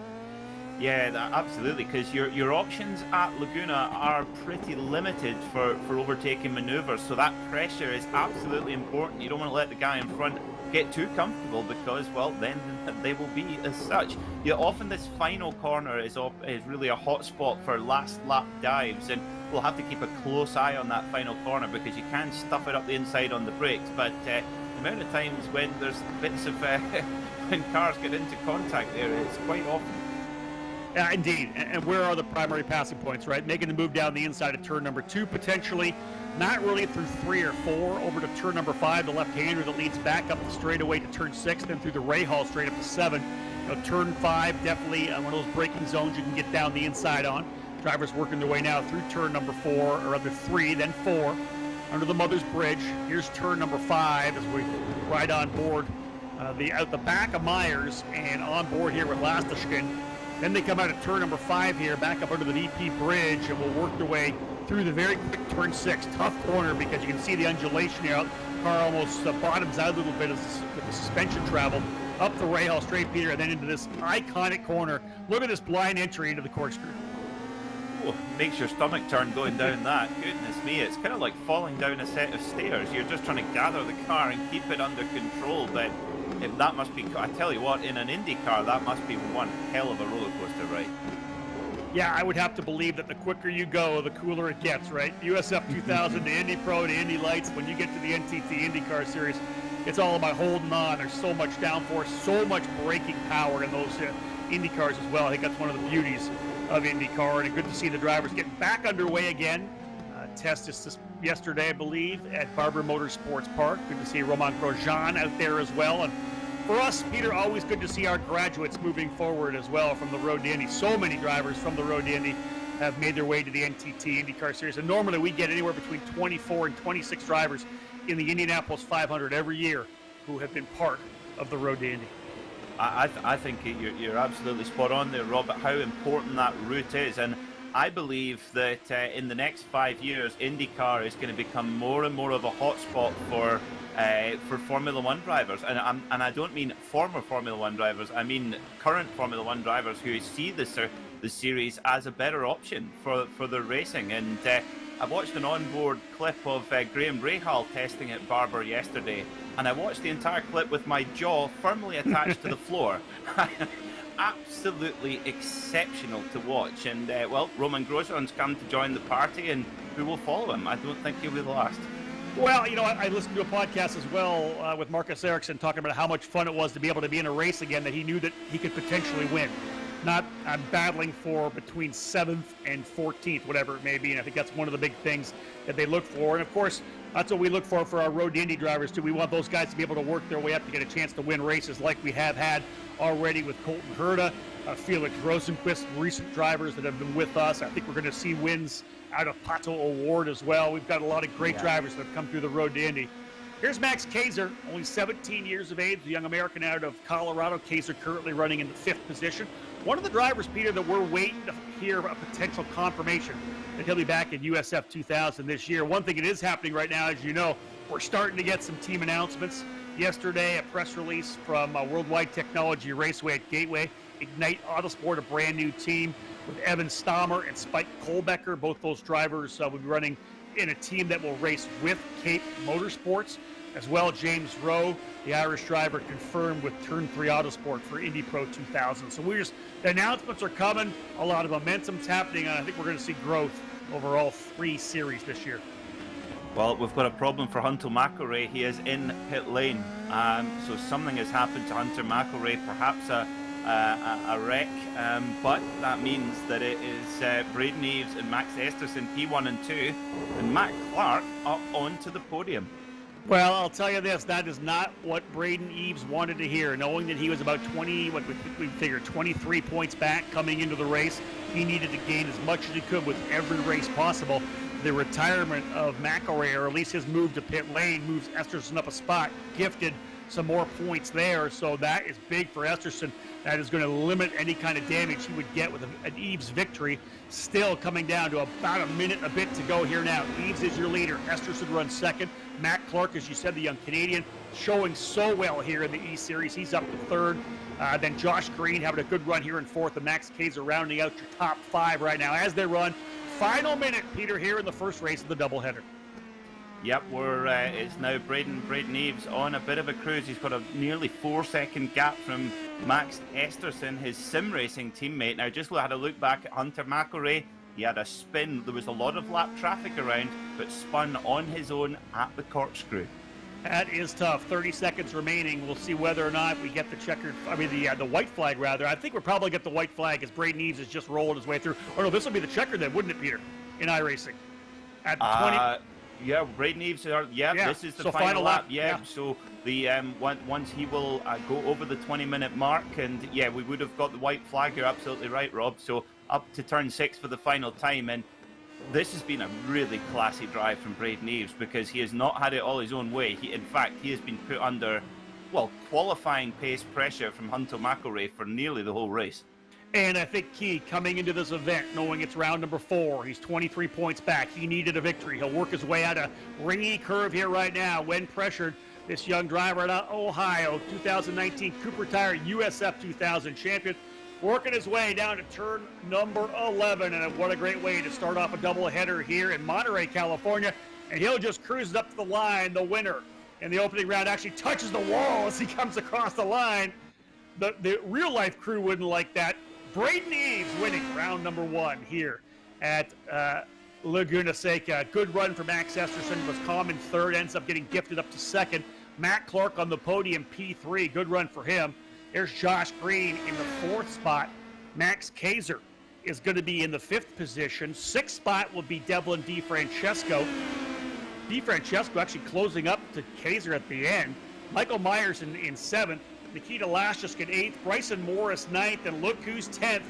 Yeah, absolutely, because your options at Laguna are pretty limited for overtaking maneuvers, so that pressure is absolutely important. You don't want to let the guy in front get too comfortable, because, well, then they will be as such. Often this final corner is really a hot spot for last lap dives, and we'll have to keep a close eye on that final corner because you can stuff it up the inside on the brakes. But the amount of times when there's bits of when cars get into contact there, it's quite often. Yeah, indeed. And where are the primary passing points, right? Making the move down the inside of turn number 2, potentially. Not really through 3 or 4, over to turn number 5, the left-hander that leads back up the straightaway to turn 6, then through the Rahal straight up to 7. Turn 5, definitely one of those braking zones you can get down the inside on. Drivers working their way now through turn number 4, or other 3, then 4, under the Mother's Bridge. Here's turn number 5 as we ride on board out the back of Myers and on board here with Lastiskin. Then they come out at turn number 5 here, back up under the VP Bridge, and will work their way through the very quick turn 6. Tough corner because you can see the undulation here. The car almost bottoms out a little bit with the suspension travel. Up the Rahal straight, Peter, and then into this iconic corner. Look at this blind entry into the corkscrew. Oh, makes your stomach turn going down that. Goodness me, it's kind of like falling down a set of stairs. You're just trying to gather the car and keep it under control, but that must be, I tell you what, in an Indy car, that must be one hell of a roller coaster ride. Yeah, I would have to believe that the quicker you go, the cooler it gets, right? USF 2000 to Indy Pro to Indy Lights. When you get to the NTT IndyCar Series, it's all about holding on. There's so much downforce, so much braking power in those Indy cars as well. I think that's one of the beauties of IndyCar, and good to see the drivers getting back underway again. Test just yesterday, I believe, at Barber Motorsports Park. Good to see Romain Grosjean out there as well. And for us, Peter, always good to see our graduates moving forward as well from the Road to Indy. So many drivers from the Road to Indy have made their way to the NTT IndyCar Series. And normally we get anywhere between 24 and 26 drivers in the Indianapolis 500 every year who have been part of the Road to Indy. I think you're absolutely spot on there, Robert, how important that route is. And I believe that in the next 5 years, IndyCar is going to become more and more of a hotspot for Formula One drivers, and I don't mean former Formula One drivers. I mean current Formula One drivers who see the series as a better option for their racing. And I watched an onboard clip of Graham Rahal testing at Barber yesterday, and I watched the entire clip with my jaw firmly attached to the floor. Absolutely exceptional to watch. And well, Romain Grosjean's come to join the party, and who will follow him? I don't think he'll be the last. Well, I listened to a podcast as well with Marcus Ericsson talking about how much fun it was to be able to be in a race again that he knew that he could potentially win. not battling for between 7th and 14th, whatever it may be. And I think that's one of the big things that they look for. And of course, that's what we look for our Road to Indy drivers too. We want those guys to be able to work their way up to get a chance to win races like we have had already with Colton Herta, Felix Rosenquist, recent drivers that have been with us. I think we're going to see wins out of Pato O'Ward as well. We've got a lot of great drivers that have come through the Road to Indy. Here's Max Kaiser, only 17 years of age, the young American out of Colorado. Kaiser currently running in the 5th position. One of the drivers, Peter, that we're waiting to hear a potential confirmation that he'll be back in USF 2000 this year. One thing that is happening right now, as you know, we're starting to get some team announcements. Yesterday, a press release from Worldwide Technology Raceway at Gateway. Ignite Autosport, a brand new team with Evan Stammer and Spike Kohlbecker. Both those drivers will be running in a team that will race with Cape Motorsports. As well, James Rowe, the Irish driver, confirmed with Turn 3 Autosport for Indy Pro 2000. So the announcements are coming, a lot of momentum's happening, and I think we're going to see growth over all 3 series this year. Well, we've got a problem for Hunter McElrea. He is in pit lane, so something has happened to Hunter McElrea, perhaps a wreck, but that means that it is Braden Eves and Max Esterson, P1 and 2, and Matt Clark up onto the podium. Well, I'll tell you this, that is not what Braden Eves wanted to hear, knowing that he was about 23 points back coming into the race. He needed to gain as much as he could with every race possible. The retirement of McElrea, or at least his move to pit lane, moves Esterson up a spot, gifted some more points there, so that is big for Esterson. That is going to limit any kind of damage he would get with an Eves victory. Still coming down to about a minute a bit to go here now. Eves is your leader. Esterson runs second. Matt Clark, as you said, the young Canadian, showing so well here in the eSeries. He's up to third. Then Josh Green having a good run here in fourth, and Max Kaiser rounding out your top 5 right now as they run. Final minute, Peter, here in the first race of the doubleheader. Yep, it's now Braden Eves on a bit of a cruise. He's got a nearly 4-second gap from Max Esterson, his sim racing teammate. Now, just had a look back at Hunter McElrea. He had a spin. There was a lot of lap traffic around, but spun on his own at the corkscrew. That is tough. 30 seconds remaining. We'll see whether or not we get the white flag, rather. I think we'll probably get the white flag as Braden Eves has just rolled his way through. Or no, this will be the checker then, wouldn't it, Peter, in iRacing? At 20. Yeah, Braden Eves. This is the final lap. So the once he will go over the 20-minute mark, and we would have got the white flag. You're absolutely right, Rob. So up to turn 6 for the final time, and this has been a really classy drive from Braden Eves because he has not had it all his own way. In fact, he has been put under, qualifying pace pressure from Hunter McElrea for nearly the whole race. And I think key coming into this event, knowing it's round number 4, he's 23 points back. He needed a victory. He'll work his way out a ringy curve here right now when pressured. This young driver out of Ohio, 2019 Cooper Tire USF 2000 champion, working his way down to turn number 11. And what a great way to start off a doubleheader here in Monterey, California. And he'll just cruise up to the line. The winner in the opening round actually touches the wall as he comes across the line. The real-life crew wouldn't like that. Braden Eves winning round number 1 here at Laguna Seca. Good run for Max Esterson. Was calm in third, ends up getting gifted up to second. Matt Clark on the podium, P3. Good run for him. There's Josh Green in the 4th spot. Max Kaiser is going to be in the 5th position. 6th spot will be Devlin DeFrancesco. DeFrancesco actually closing up to Kaiser at the end. Michael Myers in 7th. Nikita Lashchuk in 8th, Bryson Morris 9th, and look who's 10th.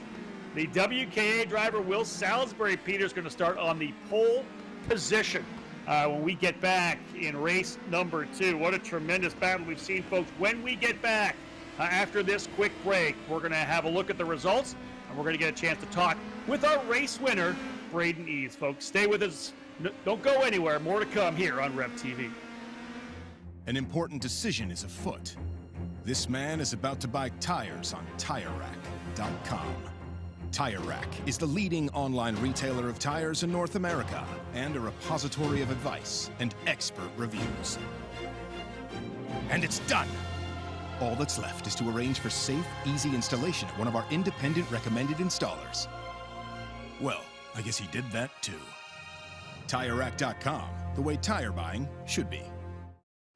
The WKA driver, Will Salisbury. Peter's going to start on the pole position when we get back in race number 2. What a tremendous battle we've seen, folks. When we get back after this quick break, we're going to have a look at the results, and we're going to get a chance to talk with our race winner, Braden Eves. Folks, stay with us. Don't go anywhere. More to come here on Rev TV. An important decision is afoot. This man is about to buy tires on TireRack.com. Tire Rack is the leading online retailer of tires in North America and a repository of advice and expert reviews. And it's done! All that's left is to arrange for safe, easy installation at one of our independent recommended installers. Well, I guess he did that too. TireRack.com, the way tire buying should be.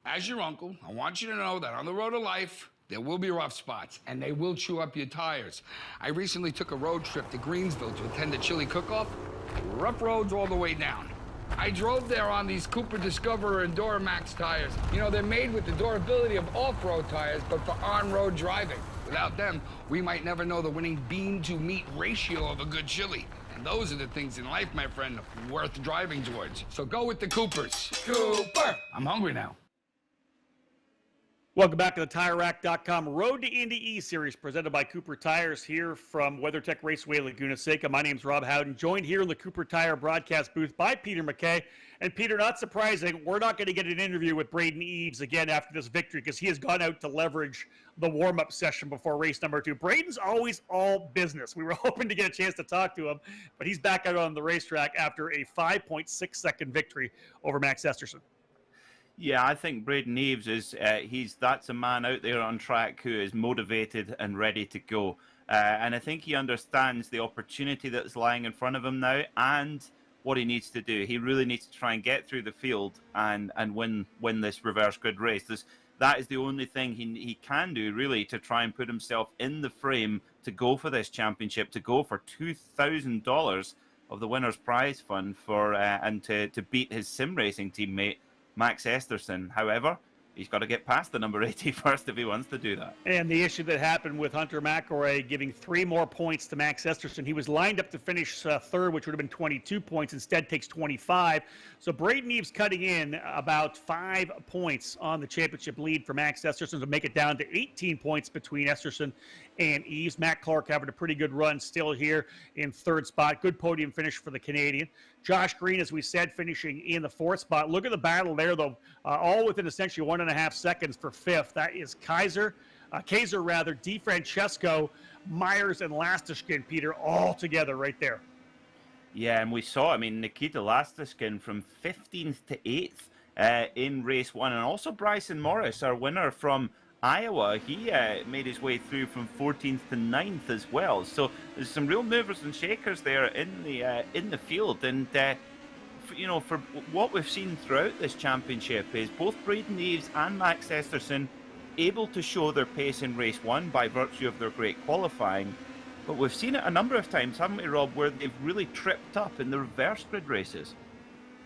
As your uncle, I want you to know that on the road to life, There will be rough spots, and they will chew up your tires. I recently took a road trip to Greensville to attend a chili cook-off. Rough roads all the way down. I drove there on these Cooper Discoverer and Duramax tires. You know, they're made with the durability of off-road tires, but for on-road driving. Without them, we might never know the winning bean-to-meat ratio of a good chili. And those are the things in life, my friend, worth driving towards. So go with the Coopers. Cooper! I'm hungry now. Welcome back to the TireRack.com Road to Indy eSeries, presented by Cooper Tires here from WeatherTech Raceway, Laguna Seca. My name's Rob Howden, joined here in the Cooper Tire broadcast booth by Peter McKay. And Peter, not surprising, we're not going to get an interview with Braden Eves again after this victory because he has gone out to leverage the warm-up session before race number 2. Braden's always all business. We were hoping to get a chance to talk to him, but he's back out on the racetrack after a 5.6-second victory over Max Esterson. Yeah, I think Braden Eves is that's a man out there on track who is motivated and ready to go. And I think he understands the opportunity that's lying in front of him now and what he needs to do. He really needs to try and get through the field and win this reverse grid race. That is the only thing he can do, really, to try and put himself in the frame to go for this championship, to go for $2,000 of the winner's prize fund and to beat his sim racing teammate Max Esterson. However, he's got to get past the number 80 first if he wants to do that. And the issue that happened with Hunter McElroy giving 3 more points to Max Esterson. He was lined up to finish third, which would have been 22 points. Instead, takes 25. So Braden Eves cutting in about 5 points on the championship lead for Max Esterson to make it down to 18 points between Esterson and Eves. Matt Clark having a pretty good run still here in third spot. Good podium finish for the Canadian. Josh Green, as we said, finishing in the 4th spot. Look at the battle there, though, all within essentially 1.5 seconds for 5th. That is Kaiser, DeFrancesco, Myers, and Lastiskin, Peter, all together right there. Yeah, and we saw, Nikita Lastiskin from 15th to 8th in race 1. And also Bryson Morris, our winner from Iowa, he made his way through from 14th to 9th as well. So there's some real movers and shakers there in the field. And for what we've seen throughout this championship is both Braden Eves and Max Esterson able to show their pace in race 1 by virtue of their great qualifying. But we've seen it a number of times, haven't we, Rob, where they've really tripped up in the reverse grid races.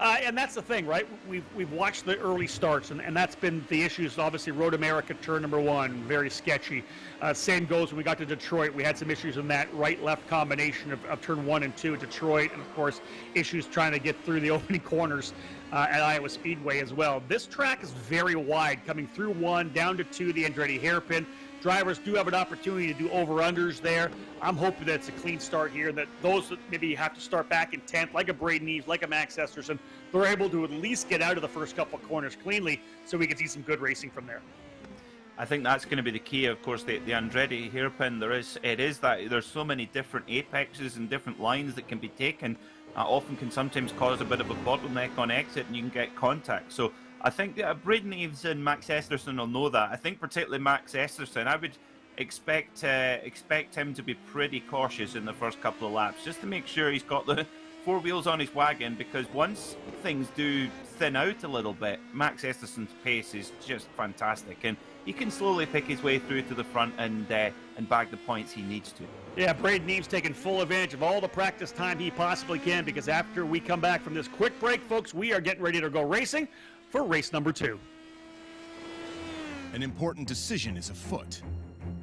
And that's the thing, right? We've watched the early starts, and that's been the issues. Obviously, Road America turn number 1, very sketchy. Same goes when we got to Detroit. We had some issues in that right-left combination of turn 1 and 2 at Detroit, and of course, issues trying to get through the opening corners at Iowa Speedway as well. This track is very wide, coming through 1, down to 2, the Andretti hairpin. Drivers do have an opportunity to do over-unders there. I'm hoping that it's a clean start here, that those that maybe have to start back in 10th, like a Braden Eves, like a Max Esterson, they're able to at least get out of the first couple of corners cleanly so we can see some good racing from there. I think that's going to be the key. Of course, the Andretti hairpin, there's so many different apexes and different lines that can be taken. Often can sometimes cause a bit of a bottleneck on exit and you can get contact. So I think Braden Eves and Max Esterson will know that. I think particularly Max Esterson, I would expect him to be pretty cautious in the first couple of laps, just to make sure he's got the 4 wheels on his wagon, because once things do thin out a little bit, Max Esterson's pace is just fantastic, and he can slowly pick his way through to the front and bag the points he needs to. Yeah, Braden Eves taking full advantage of all the practice time he possibly can, because after we come back from this quick break, folks, we are getting ready to go racing for race number 2. An important decision is afoot.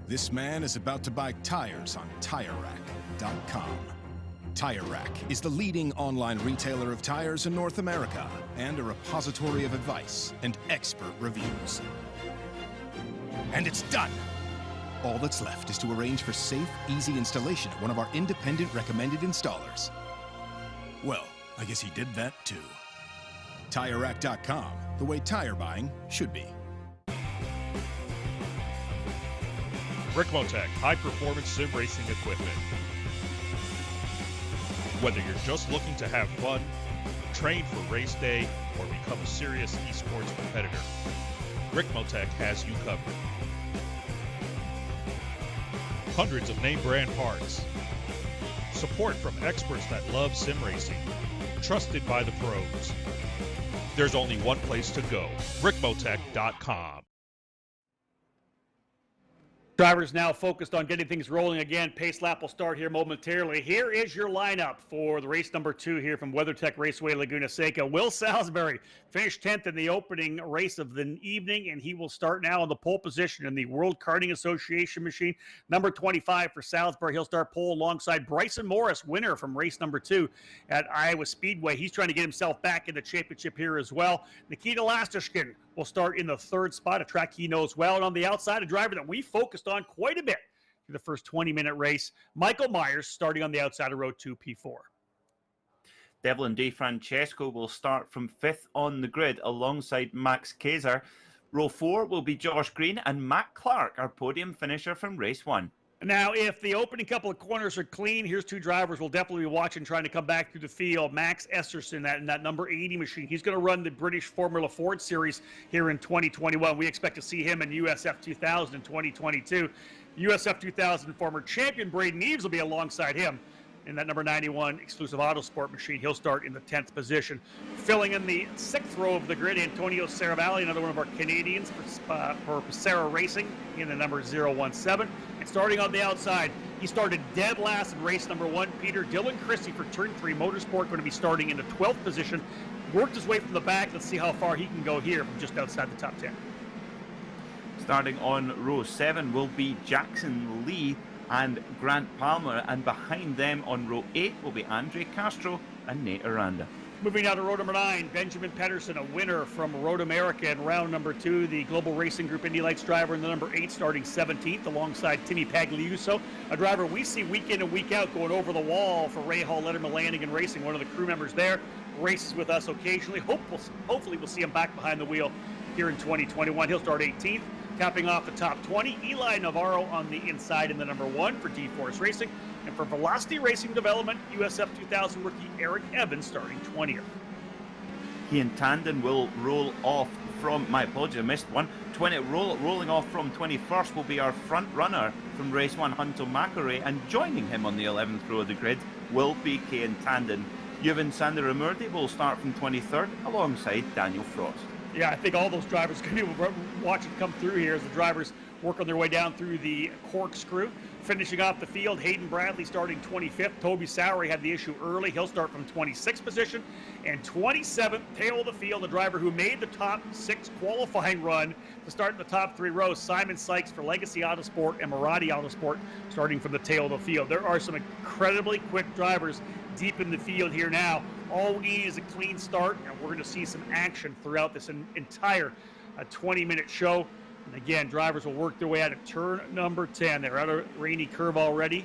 This man is about to buy tires on TireRack.com. Tire Rack is the leading online retailer of tires in North America and a repository of advice and expert reviews. And it's done! All that's left is to arrange for safe, easy installation at one of our independent recommended installers. Well, I guess he did that too. TireRack.com, the way tire buying should be. Rickmotech high-performance sim racing equipment. Whether you're just looking to have fun, train for race day, or become a serious eSports competitor, Rickmotech has you covered. Hundreds of name brand parts. Support from experts that love sim racing. Trusted by the pros. There's only one place to go, rickmotech.com. Drivers now focused on getting things rolling again. Pace lap will start here momentarily. Here is your lineup for the race number 2 here from WeatherTech Raceway, Laguna Seca. Will Salisbury finished 10th in the opening race of the evening, and he will start now in the pole position in the World Karting Association machine. Number 25 for Salisbury. He'll start pole alongside Bryson Morris, winner from race number 2 at Iowa Speedway. He's trying to get himself back in the championship here as well. Nikita Lastishkin will start in the 3rd spot, a track he knows well. And on the outside, a driver that we focused on quite a bit for the first 20-minute race, Michael Myers, starting on the outside of row 2, P4. Devlin DeFrancesco will start from 5th on the grid alongside Max Kaiser. Row 4 will be Josh Green and Matt Clark, our podium finisher from race 1. Now, if the opening couple of corners are clean, here's 2 drivers we'll definitely be watching trying to come back through the field. Max Esterson, that number 80 machine. He's going to run the British Formula Ford Series here in 2021. We expect to see him in USF 2000 in 2022. USF 2000 former champion Braden Eves will be alongside him in that number 91 exclusive Autosport machine. He'll start in the 10th position. Filling in the 6th row of the grid, Antonio Saravalli, another one of our Canadians for Sarah Racing in the number 017. And starting on the outside, he started dead last in race number 1. Peter Dylan Christie for Turn 3 Motorsport, going to be starting in the 12th position. Worked his way from the back. Let's see how far he can go here from just outside the top 10. Starting on row 7 will be Jackson Lee and Grant Palmer, and behind them on row 8 will be Andre Castro and Nate Aranda. Moving now to row number 9, Benjamin Pedersen, a winner from Road America in round number 2, the Global Racing Group Indy Lights driver in the number 8, starting 17th alongside Timmy Pagliuso, a driver we see week in and week out going over the wall for Ray Hall Letterman Landing and Racing, one of the crew members there, races with us occasionally. Hopefully we'll see him back behind the wheel here in 2021. He'll start 18th. Capping off the top 20, Eli Navarro on the inside in the number 1 for D-Force Racing. And for Velocity Racing Development, USF 2000 rookie Eric Evans starting 20th. Ian Tandon will roll off from, my apologies, I missed one. Rolling off from 21st will be our front runner from race 1, Hunter Macquarie, and joining him on the 11th row of the grid will be Ian Tandon. Yuvan Sandaramurdi will start from 23rd alongside Daniel Frost. Yeah, I think all those drivers are going to be watching come through here as the drivers work on their way down through the corkscrew. Finishing off the field, Hayden Bradley starting 25th. Toby Sowery had the issue early. He'll start from 26th position. And 27th, tail of the field, the driver who made the top 6 qualifying run to start in the top 3 rows, Simon Sykes for Legacy Autosport and Maradi Autosport, starting from the tail of the field. There are some incredibly quick drivers deep in the field here now. All we need is a clean start, and we're going to see some action throughout this entire 20-minute show. And again, drivers will work their way out of turn number 10. They're out of rainy curve already.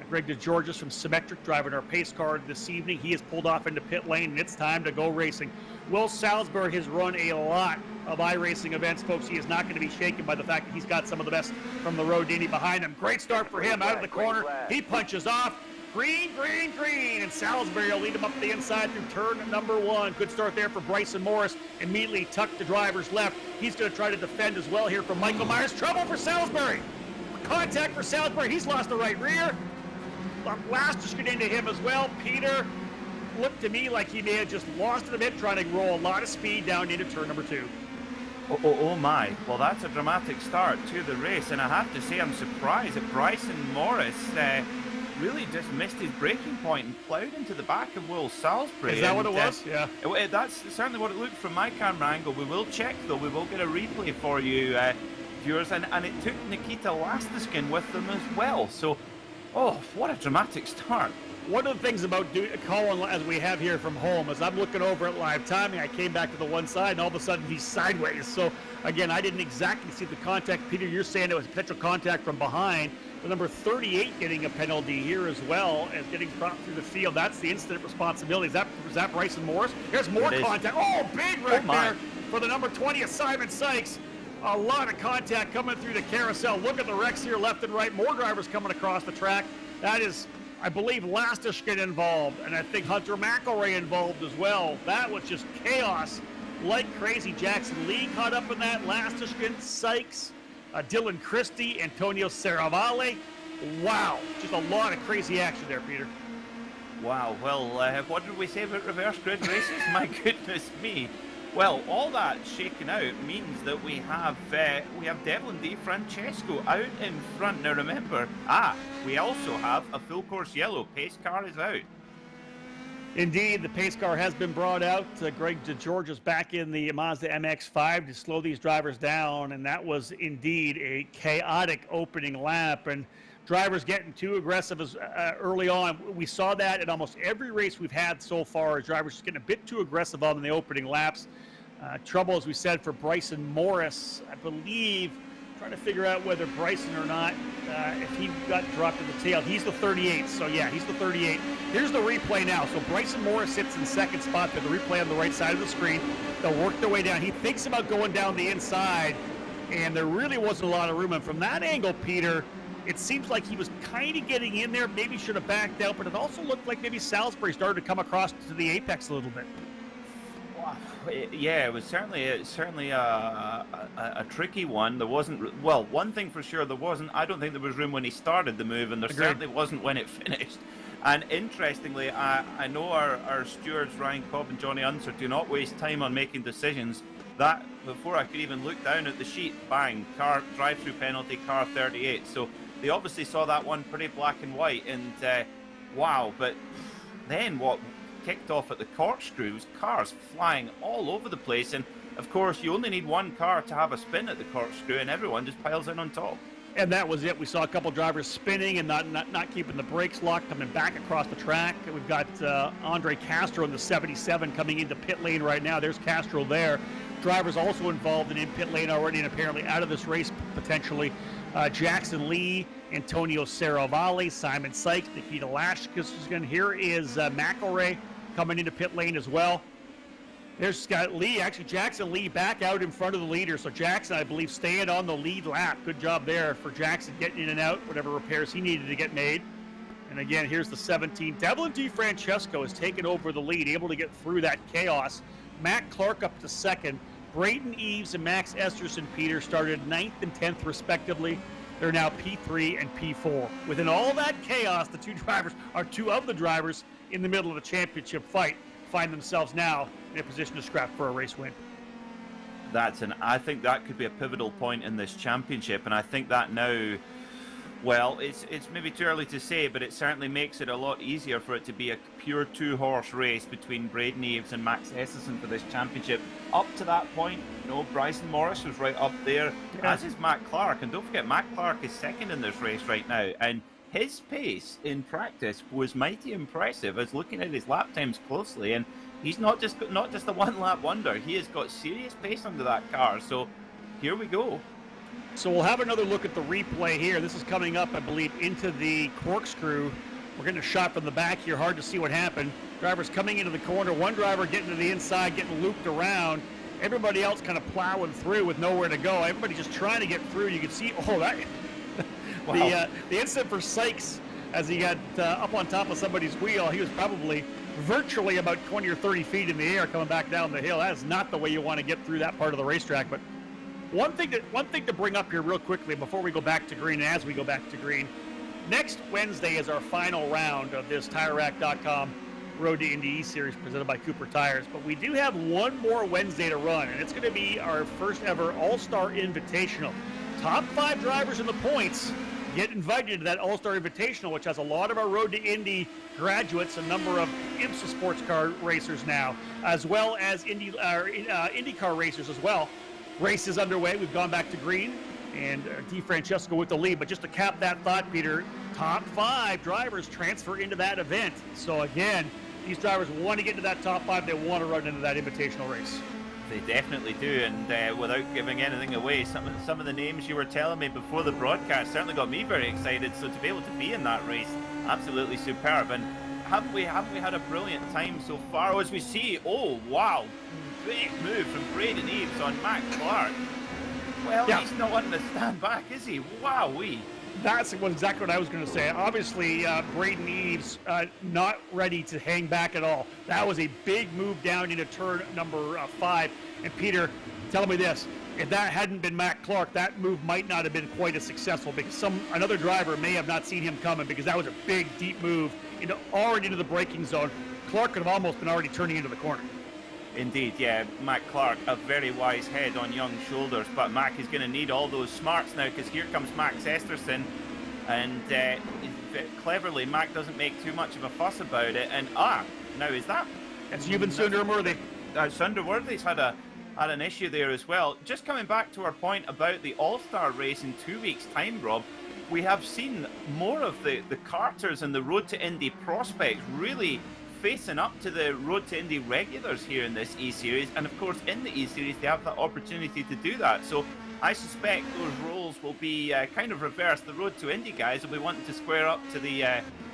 Greg DeGeorgis from Symmetric driving our pace car this evening. He has pulled off into pit lane, and it's time to go racing. Will Salisbury has run a lot of iRacing events, folks. He is not going to be shaken by the fact that he's got some of the best from the road Indy behind him. Great start for him out of the corner. He punches off. Green, green, green, and Salisbury will lead him up the inside through turn number 1. Good start there for Bryson Morris. Immediately tucked the driver's left. He's going to try to defend as well here from Michael Myers. Trouble for Salisbury. Contact for Salisbury. He's lost the right rear. Last just get into him as well. Peter looked to me like he may have just lost it a bit, trying to roll a lot of speed down into turn number 2. Oh my. Well, that's a dramatic start to the race, and I have to say I'm surprised that Bryson Morris really just missed his braking point and ploughed into the back of Will Salisbury. Is that what it was? Yeah. That's certainly what it looked from my camera angle. We will check, though. We will get a replay for you, viewers. And it took Nikita Lastiskin with them as well. So, oh, what a dramatic start. One of the things about calling as we have here from home is I'm looking over at live timing. I came back to the one side, and all of a sudden he's sideways. So, again, I didn't exactly see the contact. Peter, you're saying it was potential contact from behind. The number 38 getting a penalty here as well as getting dropped through the field. That's the incident responsibility. Is that Bryson Morris? Here's more contact. Oh, big wreck there for the number 20 of Simon Sykes. A lot of contact coming through the carousel. Look at the wrecks here left and right. More drivers coming across the track. That is, I believe, Lastishkin involved, and I think Hunter McElroy involved as well. That was just chaos like crazy. Jackson Lee caught up in that. Lastishkin, Sykes, Dylan Christie, Antonio Saravalli. Wow, just a lot of crazy action there, Peter. Wow, well, what did we say about reverse grid races? My goodness me. Well, all that shaken out means that we have Devlin Di Francesco out in front. Now remember, we also have a full course yellow. Pace car is out. Indeed, the pace car has been brought out. Greg DeGeorge is back in the Mazda MX-5 to slow these drivers down, and that was indeed a chaotic opening lap. And drivers getting too aggressive early on. We saw that in almost every race we've had so far. Drivers just getting a bit too aggressive on the opening laps. Trouble, as we said, for Bryson Morris. I believe, trying to figure out whether Bryson or not, if he got dropped in the tail. He's the 38, so yeah, he's the 38. Here's the replay now. So Bryson Morris sits in second spot there. The replay on the right side of the screen. They'll work their way down. He thinks about going down the inside, and there really wasn't a lot of room. And from that angle, Peter, it seems like he was kind of getting in there. Maybe should have backed out, but it also looked like maybe Salisbury started to come across to the apex a little bit. Yeah, it was certainly a tricky one. There wasn't, well, one thing for sure, I don't think there was room when he started the move, and there certainly wasn't when it finished. And interestingly, I know our stewards, Ryan Cobb and Johnny Unser, do not waste time on making decisions. That, before I could even look down at the sheet, bang, car drive-through penalty, car 38. So they obviously saw that one pretty black and white, and wow. But then what kicked off at the corkscrew was cars flying all over the place, and of course you only need one car to have a spin at the corkscrew, and everyone just piles in on top. And that was it. We saw a couple drivers spinning and not keeping the brakes locked, coming back across the track. We've got Andre Castro in the 77 coming into pit lane right now. There's Castro there. Drivers also involved in pit lane already and apparently out of this race potentially. Jackson Lee, Antonio Serravalle, Simon Sykes, Nikita Lashkis. Here is McElray coming into pit lane as well. There's Scott Lee, actually Jackson Lee back out in front of the leader. So Jackson, I believe, staying on the lead lap. Good job there for Jackson getting in and out, whatever repairs he needed to get made. And again, here's the 17. Devlin Di Francesco has taken over the lead, able to get through that chaos. Matt Clark up to second. Braden Eves and Max Esterson Peter started 9th and 10th respectively. They're now P3 and P4. Within all that chaos, the two of the drivers in the middle of the championship fight find themselves now in a position to scrap for a race win. I think that could be a pivotal point in this championship, and I think that now, well, it's maybe too early to say, but it certainly makes it a lot easier for it to be a pure two-horse race between Braden Eves and Max Esterson for this championship. Up to that point, Bryson Morris was right up there, as is Matt Clark, and don't forget, Matt Clark is second in this race right now, and his pace in practice was mighty impressive. I was looking at his lap times closely, and he's not just a one-lap wonder. He has got serious pace under that car, so here we go. So we'll have another look at the replay here. This is coming up, I believe, into the corkscrew. We're getting a shot from the back here. Hard to see what happened. Drivers coming into the corner. One driver getting to the inside, getting looped around. Everybody else kind of plowing through with nowhere to go. Everybody just trying to get through. You can see, that wow. The incident for Sykes as he got up on top of somebody's wheel. He was probably virtually about 20 or 30 feet in the air coming back down the hill. That is not the way you want to get through that part of the racetrack. But one thing to bring up here real quickly before we go back to green, and as we go back to green, next Wednesday is our final round of this TireRack.com Road to Indy eSeries presented by Cooper Tires. But we do have one more Wednesday to run, and it's going to be our first ever All-Star Invitational. Top 5 drivers in the points get invited to that All-Star Invitational, which has a lot of our Road to Indy graduates, a number of IMSA sports car racers now, as well as IndyCar racers as well. Race is underway. We've gone back to green, and Di Francesco with the lead. But just to cap that thought, Peter, top 5 drivers transfer into that event. So again, these drivers want to get into that top 5. They want to run into that invitational race. They definitely do, and without giving anything away, some of the names you were telling me before the broadcast certainly got me very excited. So to be able to be in that race, absolutely superb. And haven't we had a brilliant time so far? As we see, oh wow, big move from Braden Eves on Matt Clark. Well, he's not wanting to stand back, is he? Wowee. That's exactly what I was going to say. Obviously, Braden Eves not ready to hang back at all. That was a big move down into turn number 5. And Peter, tell me this. If that hadn't been Matt Clark, that move might not have been quite as successful because another driver may have not seen him coming because that was a big, deep move already into the braking zone. Clark could have almost been already turning into the corner. Indeed, yeah. Mac Clark, a very wise head on young shoulders, but Mac is going to need all those smarts now, because here comes Max Esterson, and cleverly, Mac doesn't make too much of a fuss about it, and now is that? It's Euban Sunderworthy. Sunderworthy's had an issue there as well. Just coming back to our point about the All-Star race in 2 weeks' time, Rob, we have seen more of the karters and the Road to Indy prospects really facing up to the Road to Indy regulars here in this eSeries, and of course in the eSeries they have that opportunity to do that. So I suspect those roles will be kind of reversed. The Road to Indy guys will be wanting to square up to the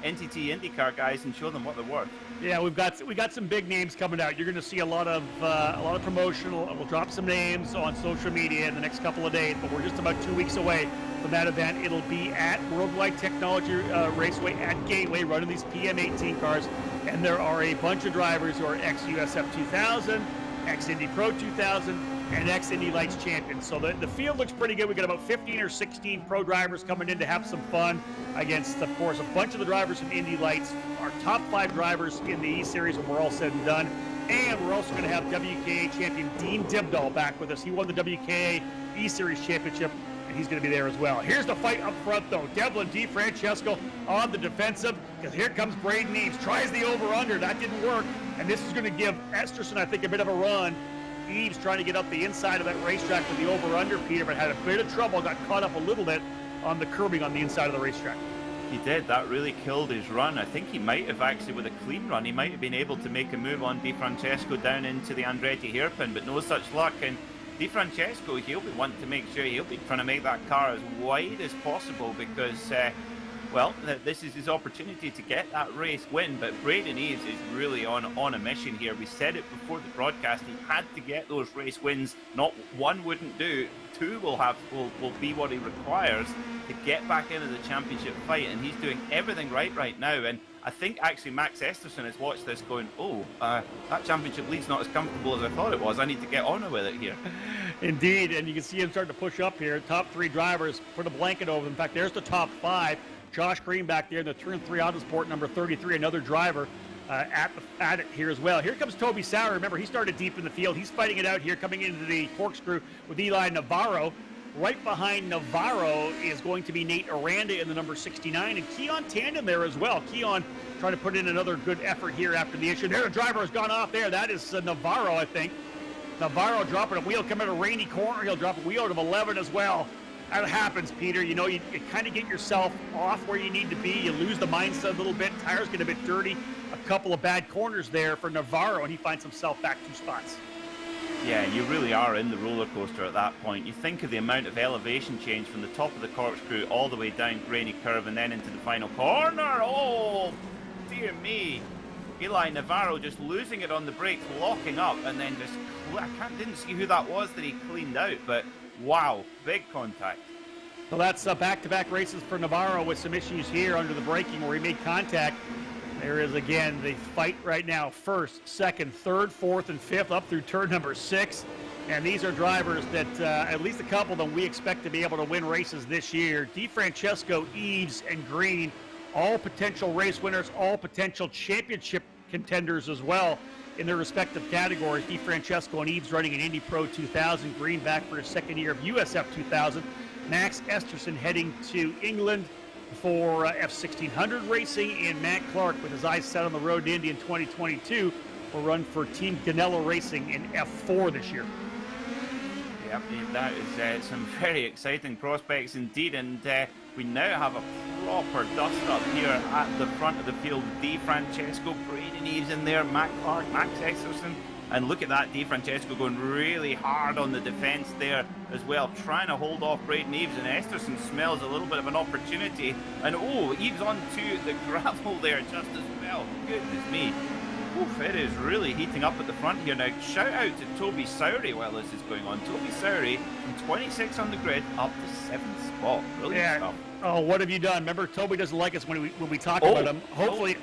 NTT IndyCar guys and show them what they're worth. Yeah, we got some big names coming out. You're going to see a lot of promotional. We'll drop some names on social media in the next couple of days, but we're just about 2 weeks away from that event. It'll be at Worldwide Technology Raceway at Gateway, running these PM18 cars, and there are a bunch of drivers who are ex-USF 2000, ex-Indy Pro 2000, and ex-Indy Lights champions. So the field looks pretty good. We got about 15 or 16 pro drivers coming in to have some fun against, of course, a bunch of the drivers from Indy Lights, our top 5 drivers in the eSeries when we're all said and done. And we're also going to have WKA champion Dean Dibdahl back with us. He won the WKA eSeries championship, and he's going to be there as well. Here's the fight up front, though. Devlin DeFrancesco on the defensive, because here comes Braden Eves. Tries the over-under. That didn't work, and this is going to give Esterson, I think, a bit of a run. Eves trying to get up the inside of that racetrack with the over-under, Peter, but had a bit of trouble, got caught up a little bit on the curbing on the inside of the racetrack. He did. That really killed his run. I think he might have actually, with a clean run, he might have been able to make a move on DeFrancesco down into the Andretti hairpin, but no such luck. And DeFrancesco, he'll be wanting to make sure, he'll be trying to make that car as wide as possible, because well, this is his opportunity to get that race win, but Braden Eves is really on a mission here. We said it before the broadcast, he had to get those race wins. Not one wouldn't do, 2 will be what he requires to get back into the championship fight, and he's doing everything right now. And I think actually Max Esterson has watched this going, that championship lead's not as comfortable as I thought it was. I need to get on with it here. Indeed, and you can see him starting to push up here. Top 3 drivers put a blanket over them. In fact, there's the top 5. Josh Green back there in the Turn 3 Autosport, number 33, another driver at it here as well. Here comes Toby Sauer. Remember, he started deep in the field. He's fighting it out here, coming into the corkscrew with Eli Navarro. Right behind Navarro is going to be Nate Aranda in the number 69, and Keon Tandon there as well. Keon trying to put in another good effort here after the issue. There, a driver has gone off there. That is Navarro, I think. Navarro dropping a wheel, coming to a rainy corner. He'll drop a wheel of 11 as well. That happens, Peter. You know, you kind of get yourself off where you need to be. You lose the mindset a little bit. Tires get a bit dirty. A couple of bad corners there for Navarro, and he finds himself back 2 spots. Yeah, you really are in the roller coaster at that point. You think of the amount of elevation change from the top of the corkscrew all the way down grainy curve and then into the final corner. Oh, dear me. Eli Navarro just losing it on the brakes, locking up, and then just, didn't see who that was that he cleaned out, but wow, big contact. So that's back-to-back races for Navarro with some issues here under the braking where he made contact. There is, again, the fight right now. First, second, third, fourth, and fifth up through turn number 6. And these are drivers that, at least a couple of them, we expect to be able to win races this year. DeFrancesco, Eves, and Green, all potential race winners, all potential championship contenders as well in their respective categories. DeFrancesco and Eves running an Indy Pro 2000. Green back for his second year of USF 2000. Max Esterson heading to England for F1600 racing, and Matt Clark, with his eyes set on the road to Indy in 2022, will run for Team Ganella Racing in F4 this year. Yep, that is some very exciting prospects indeed, and we now have a proper dust-up here at the front of the field. DeFrancesco, Braden Eves in there, Matt Clark, Max Esterson, and look at that, DeFrancesco going really hard on the defence there as well, trying to hold off Braden Eves, and Esterson smells a little bit of an opportunity, and Eves onto the gravel there just as well. Goodness me. Oof, it is really heating up at the front here now. Shout out to Toby Sowry while this is going on. Toby Sowry from 26 on the grid up to 7th spot. Brilliant stuff. Oh, what have you done? Remember, Toby doesn't like us when we talk about him. Hopefully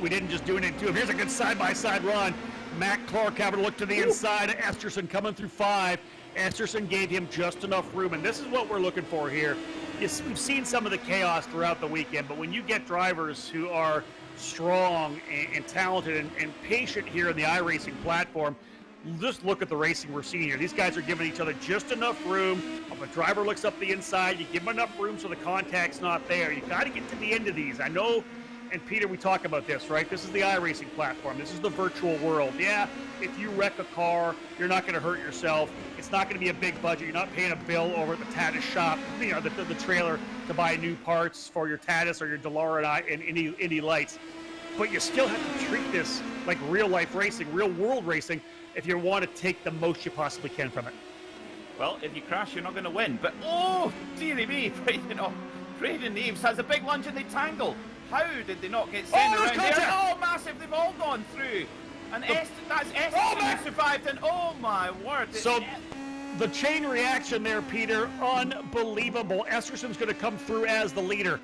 we didn't just do it to him. Here's a good side-by-side run. Matt Clark having a look to the inside. Esterson coming through 5. Esterson gave him just enough room, and this is what we're looking for here. We've seen some of the chaos throughout the weekend, but when you get drivers who are strong and talented and patient here in the iRacing platform. Just look at the racing we're seeing here. These guys are giving each other just enough room. If a driver looks up the inside, you give them enough room so the contact's not there. You got to get to the end of these. I know, and Peter, we talk about this, right? This is the iRacing platform. This is the virtual world. Yeah, if you wreck a car, you're not going to hurt yourself. It's not going to be a big budget. You're not paying a bill over at the Tatis shop, you know, the trailer to buy new parts for your Tatis or your DeLorean and Indy lights. But you still have to treat this like real-life racing, real-world racing, if you want to take the most you possibly can from it. Well, if you crash, you're not going to win. But, oh, dearie me, Braden Eves has a big lunge in the tangle. How did they not get sent around there? Oh, massive, they've all gone through. And that's Estes who survived, and oh my word. So the chain reaction there, Peter, unbelievable. Esterson's going to come through as the leader.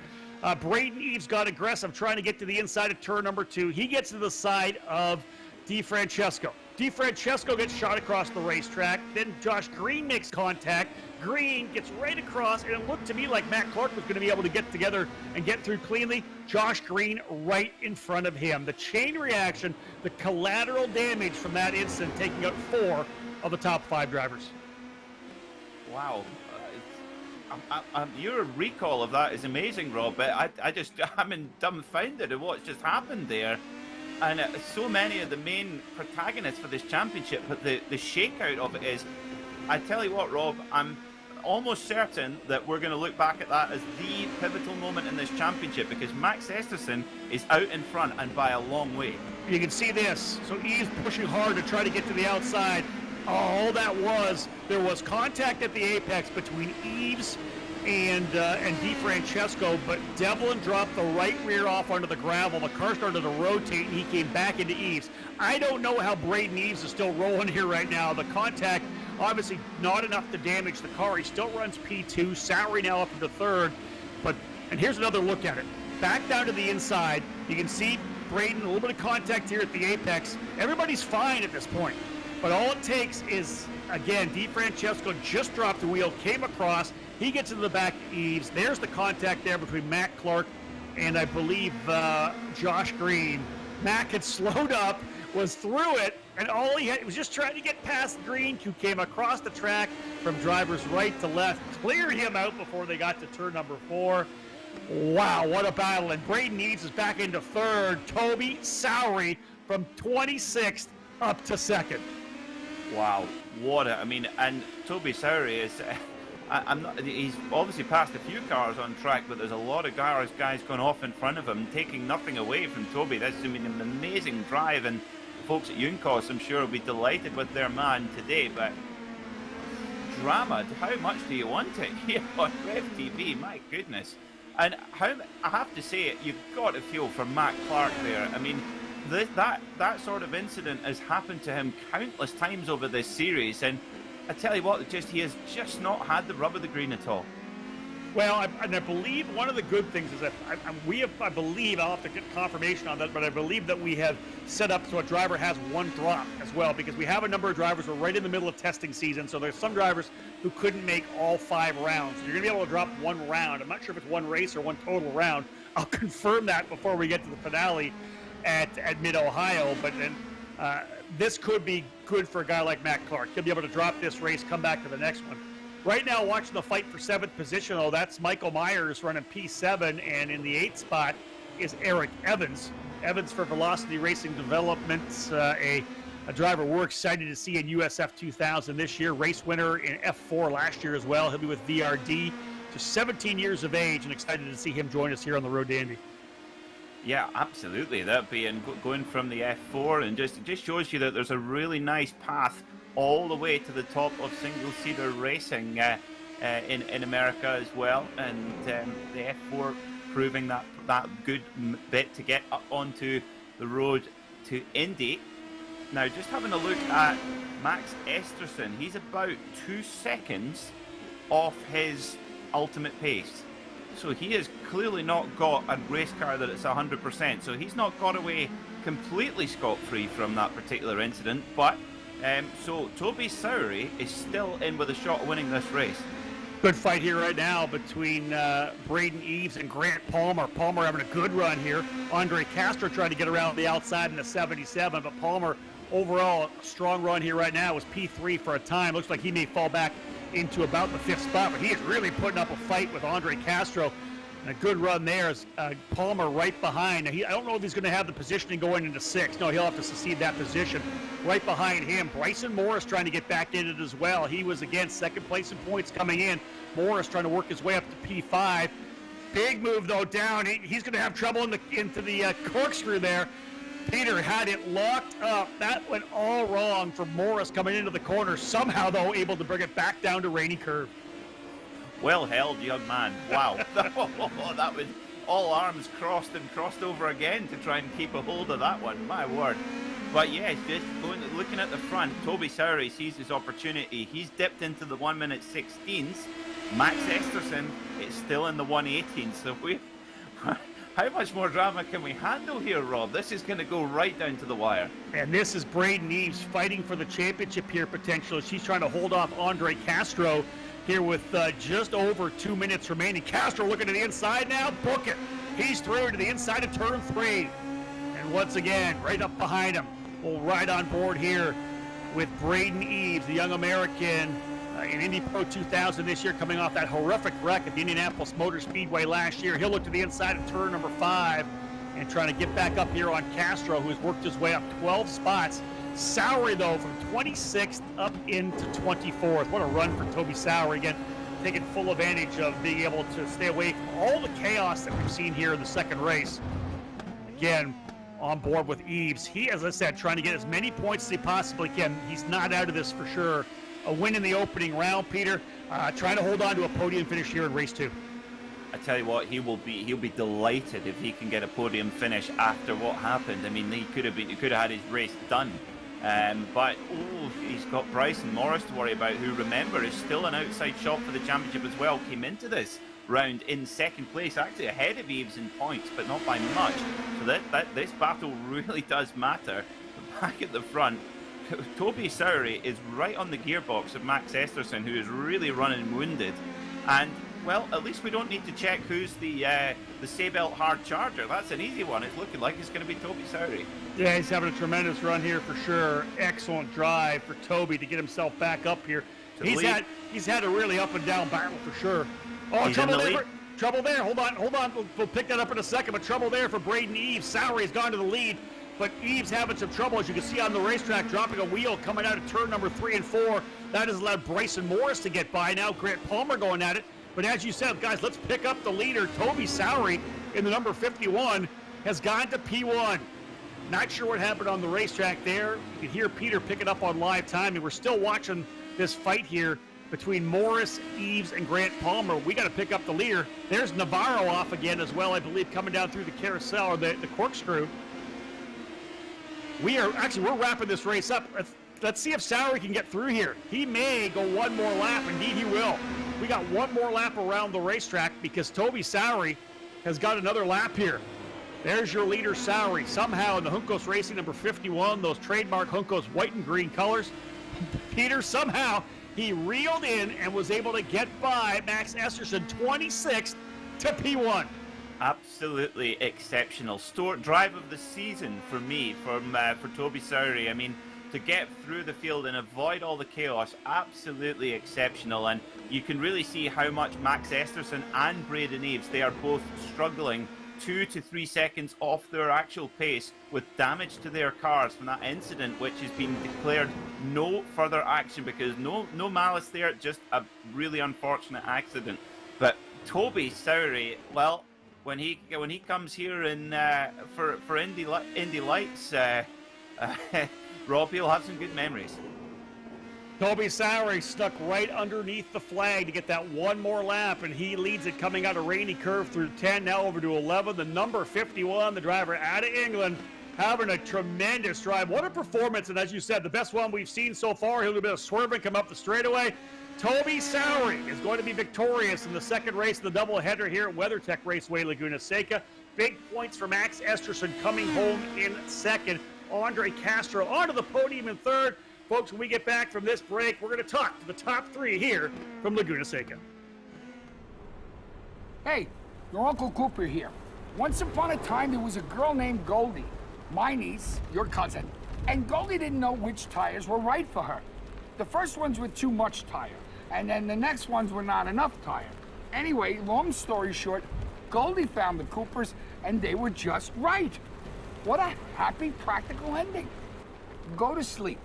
Braden Eves got aggressive, trying to get to the inside of turn number 2. He gets to the side of DeFrancesco. DeFrancesco gets shot across the racetrack. Then Josh Green makes contact. Green gets right across, and it looked to me like Matt Clark was going to be able to get together and get through cleanly. Josh Green right in front of him. The chain reaction, the collateral damage from that incident, taking out 4 of the top 5 drivers. Wow. Your recall of that is amazing, Rob, but I'm dumbfounded at what's just happened there. And so many of the main protagonists for this championship, but the shakeout of it is, I tell you what, Rob, I'm almost certain that we're going to look back at that as the pivotal moment in this championship, because Max Esterson is out in front and by a long way. You can see this. So Eves pushing hard to try to get to the outside. All that was, there was contact at the apex between Eves and DeFrancesco, but Devlin dropped the right rear off onto the gravel. The car started to rotate, and he came back into Eves. I don't know how Braden Eves is still rolling here right now. The contact, obviously not enough to damage the car. He still runs P2, Sowery now up into 3rd. And here's another look at it. Back down to the inside. You can see Braden, a little bit of contact here at the apex. Everybody's fine at this point. But all it takes is, again, DeFrancesco just dropped the wheel, came across. He gets into the back of Eves. There's the contact there between Matt Clark and I believe Josh Green. Matt had slowed up, was through it, and all he had was just trying to get past Green, who came across the track from drivers right to left, cleared him out before they got to turn number 4. Wow, what a battle. And Braden Eves is back into 3rd. Toby Sowery from 26th up to 2nd. Wow, and Toby Sowery is... he's obviously passed a few cars on track, but there's a lot of guys going off in front of him, taking nothing away from Toby. That's an amazing drive, and the folks at Uncos, I'm sure, will be delighted with their man today. But drama, how much do you want it here on Rev TV? My goodness. And I have to say, you've got to feel for Matt Clark there. I mean, that sort of incident has happened to him countless times over this series, and I tell you what, he has just not had the rub of the green at all. Well, I believe one of the good things is that I believe, I'll have to get confirmation on that, but I believe that we have set up so a driver has 1 drop as well, because we have a number of drivers who are right in the middle of testing season, so there's some drivers who couldn't make all 5 rounds. So you're going to be able to drop 1 round. I'm not sure if it's 1 race or 1 total round. I'll confirm that before we get to the finale at Mid-Ohio, but then this could be good for a guy like Matt Clark. He'll be able to drop this race, come back to the next one. Right now, watching the fight for 7th position, though, that's Michael Myers running P7, and in the 8th spot is Eric Evans. Evans for Velocity Racing Development, a driver we're excited to see in USF 2000 this year, race winner in F4 last year as well. He'll be with VRD, just 17 years of age, and excited to see him join us here on the road to Indy. Yeah, absolutely. That'd be, and going from the F4, and it just shows you that there's a really nice path all the way to the top of single-seater racing in America as well, and the F4 proving that good bit to get up onto the road to Indy. Now, just having a look at Max Esterson, he's about 2 seconds off his ultimate pace. So he has clearly not got a race car that it's 100%. So he's not got away completely scot-free from that particular incident. But so Toby Sowery is still in with a shot of winning this race. Good fight here right now between Braden Eves and Grant Palmer. Palmer having a good run here. Andre Castro trying to get around the outside in the 77, but Palmer overall a strong run here right now was P3 for a time. Looks like he may fall back into about the 5th spot, but he is really putting up a fight with Andre Castro. And a good run there is Palmer right behind. Now I don't know if he's going to have the positioning going into 6. No, he'll have to succeed that position. Right behind him, Bryson Morris trying to get back in it as well. He was, again, second place in points coming in. Morris trying to work his way up to P5. Big move, though, down. He's going to have trouble into the corkscrew there. Peter had it locked up. That went all wrong for Morris coming into the corner. Somehow, though, able to bring it back down to Rainy Curve. Well held, young man. Wow. That was all arms crossed and crossed over again to try and keep a hold of that one. My word. But yes, just looking at the front, Toby Sowery sees his opportunity. He's dipped into the 1 minute 16s. Max Esterson is still in the 1:18. So how much more drama can we handle here, Rob? This is going to go right down to the wire. And this is Braden Eves fighting for the championship here potentially. She's trying to hold off Andre Castro here with just over 2 minutes remaining. Castro looking to the inside now. Book it. He's through to the inside of turn 3. And once again, right up behind him, we'll ride on board here with Braden Eves, the young American in Indy Pro 2000 this year, coming off that horrific wreck at the Indianapolis Motor Speedway last year. He'll look to the inside of turn number 5 and trying to get back up here on Castro, who's worked his way up 12 spots. Sowery, though, from 26th up into 24th. What a run for Toby Sowery. Again, taking full advantage of being able to stay away from all the chaos that we've seen here in the second race. Again, on board with Eves. He, as I said, trying to get as many points as he possibly can. He's not out of this for sure. A win in the opening round, Peter. Trying to hold on to a podium finish here in race 2. I tell you what, he'll be delighted if he can get a podium finish after what happened. I mean, he could have had his race done. But he's got Bryson Morris to worry about, who, remember, is still an outside shot for the championship as well. Came into this round in second place, actually ahead of Eves in points, but not by much. So this battle really does matter. Back at the front, Toby Sowery is right on the gearbox of Max Esterson, who is really running wounded. And, well, at least we don't need to check who's the Seabelt hard charger. That's an easy one. It's looking like it's going to be Toby Sowery. Yeah, he's having a tremendous run here for sure. Excellent drive for Toby to get himself back up here. He's had a really up and down battle for sure. Oh, He's trouble there. Trouble there. Hold on. We'll pick that up in a second. But trouble there for Braden Eves. Sowery's gone to the lead. But Eves having some trouble, as you can see on the racetrack, dropping a wheel coming out of turn number 3 and 4. That has allowed Bryson Morris to get by. Now Grant Palmer going at it. But as you said, guys, let's pick up the leader. Toby Sowery in the number 51 has gone to P1. Not sure what happened on the racetrack there. You can hear Peter picking up on live time, and we're still watching this fight here between Morris, Eves, and Grant Palmer. We got to pick up the leader. There's Navarro off again as well, I believe, coming down through the carousel, or the corkscrew. We're wrapping this race up. Let's see if Sowery can get through here. He may go one more lap. Indeed, he will. We got one more lap around the racetrack because Toby Sowery has got another lap here. There's your leader, Sowery. Somehow in the Juncos Racing number 51, those trademark Juncos white and green colors, Peter, somehow he reeled in and was able to get by Max Esterson, 26th to P1. Absolutely exceptional. Drive of the season for me, for Toby Sowery. I mean, to get through the field and avoid all the chaos, absolutely exceptional. And you can really see how much Max Esterson and Braden Eves, they are both struggling 2 to 3 seconds off their actual pace with damage to their cars from that incident, which has been declared no further action because no malice there, just a really unfortunate accident. But Toby Sowery, well, when he comes here in for Indy Lights, Rob, he'll have some good memories. Toby Sowery stuck right underneath the flag to get that one more lap, and he leads it coming out of Rainy Curve through 10, now over to 11. The number 51, the driver out of England, having a tremendous drive. What a performance, and as you said, the best one we've seen so far. He'll do a bit of swerving, come up the straightaway. Toby Sowery is going to be victorious in the second race of the doubleheader here at WeatherTech Raceway, Laguna Seca. Big points for Max Esterson coming home in second. Andre Castro onto the podium in third. Folks, when we get back from this break, we're going to talk to the top 3 here from Laguna Seca. Hey, your Uncle Cooper here. Once upon a time, there was a girl named Goldie, my niece, your cousin, and Goldie didn't know which tires were right for her. The first ones were too much tire, and then the next ones were not enough tire. Anyway, long story short, Goldie found the Coopers, and they were just right. What a happy, practical ending. Go to sleep.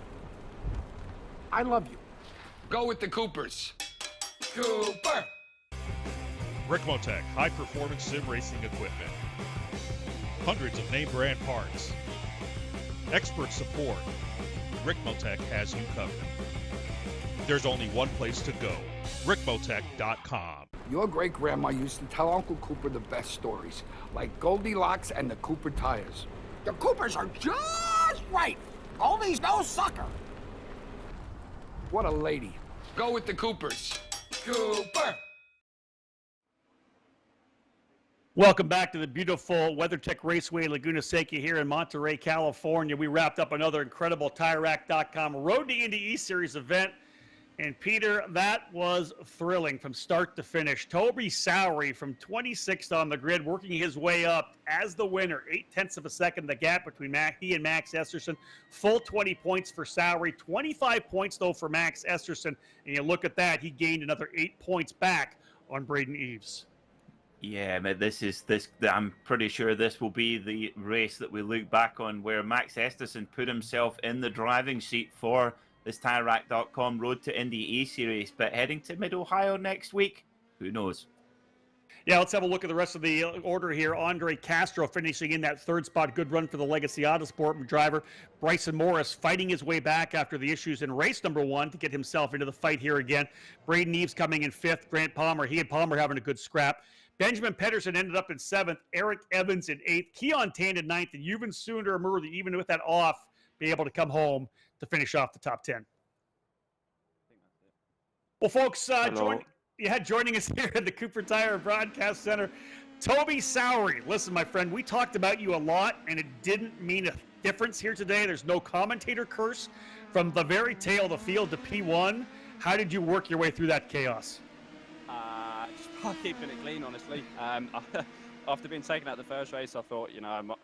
I love you. Go with the Coopers. Cooper! Rickmotech high-performance sim racing equipment. Hundreds of name brand parts. Expert support. Rickmotech has you covered. There's only one place to go. rickmotech.com. Your great-grandma used to tell Uncle Cooper the best stories, like Goldilocks and the Cooper tires. The Coopers are just right. Goldie's no sucker. What a lady. Go with the Coopers. Cooper! Welcome back to the beautiful WeatherTech Raceway, Laguna Seca here in Monterey, California. We wrapped up another incredible TireRack.com Road to Indy eSeries event. And Peter, that was thrilling from start to finish. Toby Sowery from 26th on the grid, working his way up as the winner. 0.8 of a second, the gap between he and Max Esterson. Full 20 points for Sowery, 25 points, though, for Max Esterson. And you look at that, he gained another 8 points back on Braden Eves. Yeah, but I'm pretty sure this will be the race that we look back on where Max Esterson put himself in the driving seat for this TireRack.com Road to Indy eSeries. But heading to Mid-Ohio next week, who knows? Yeah, let's have a look at the rest of the order here. Andre Castro finishing in that third spot. Good run for the Legacy Autosport driver. Bryson Morris fighting his way back after the issues in race number 1 to get himself into the fight here again. Braden Eves coming in 5th. Grant Palmer, he and Palmer having a good scrap. Benjamin Pedersen ended up in 7th. Eric Evans in 8th. Keon Tan in 9th. And Yuvan Sundaramurthy, even with that off, be able to come home to finish off the top 10. Well, folks, joining us here at the Cooper Tire Broadcast Center, Toby Sowery. Listen, my friend, we talked about you a lot, and it didn't mean a difference here today. There's no commentator curse. From the very tail of the field to P1, how did you work your way through that chaos? Just by keeping it clean, honestly. After being taken out the first race, I thought,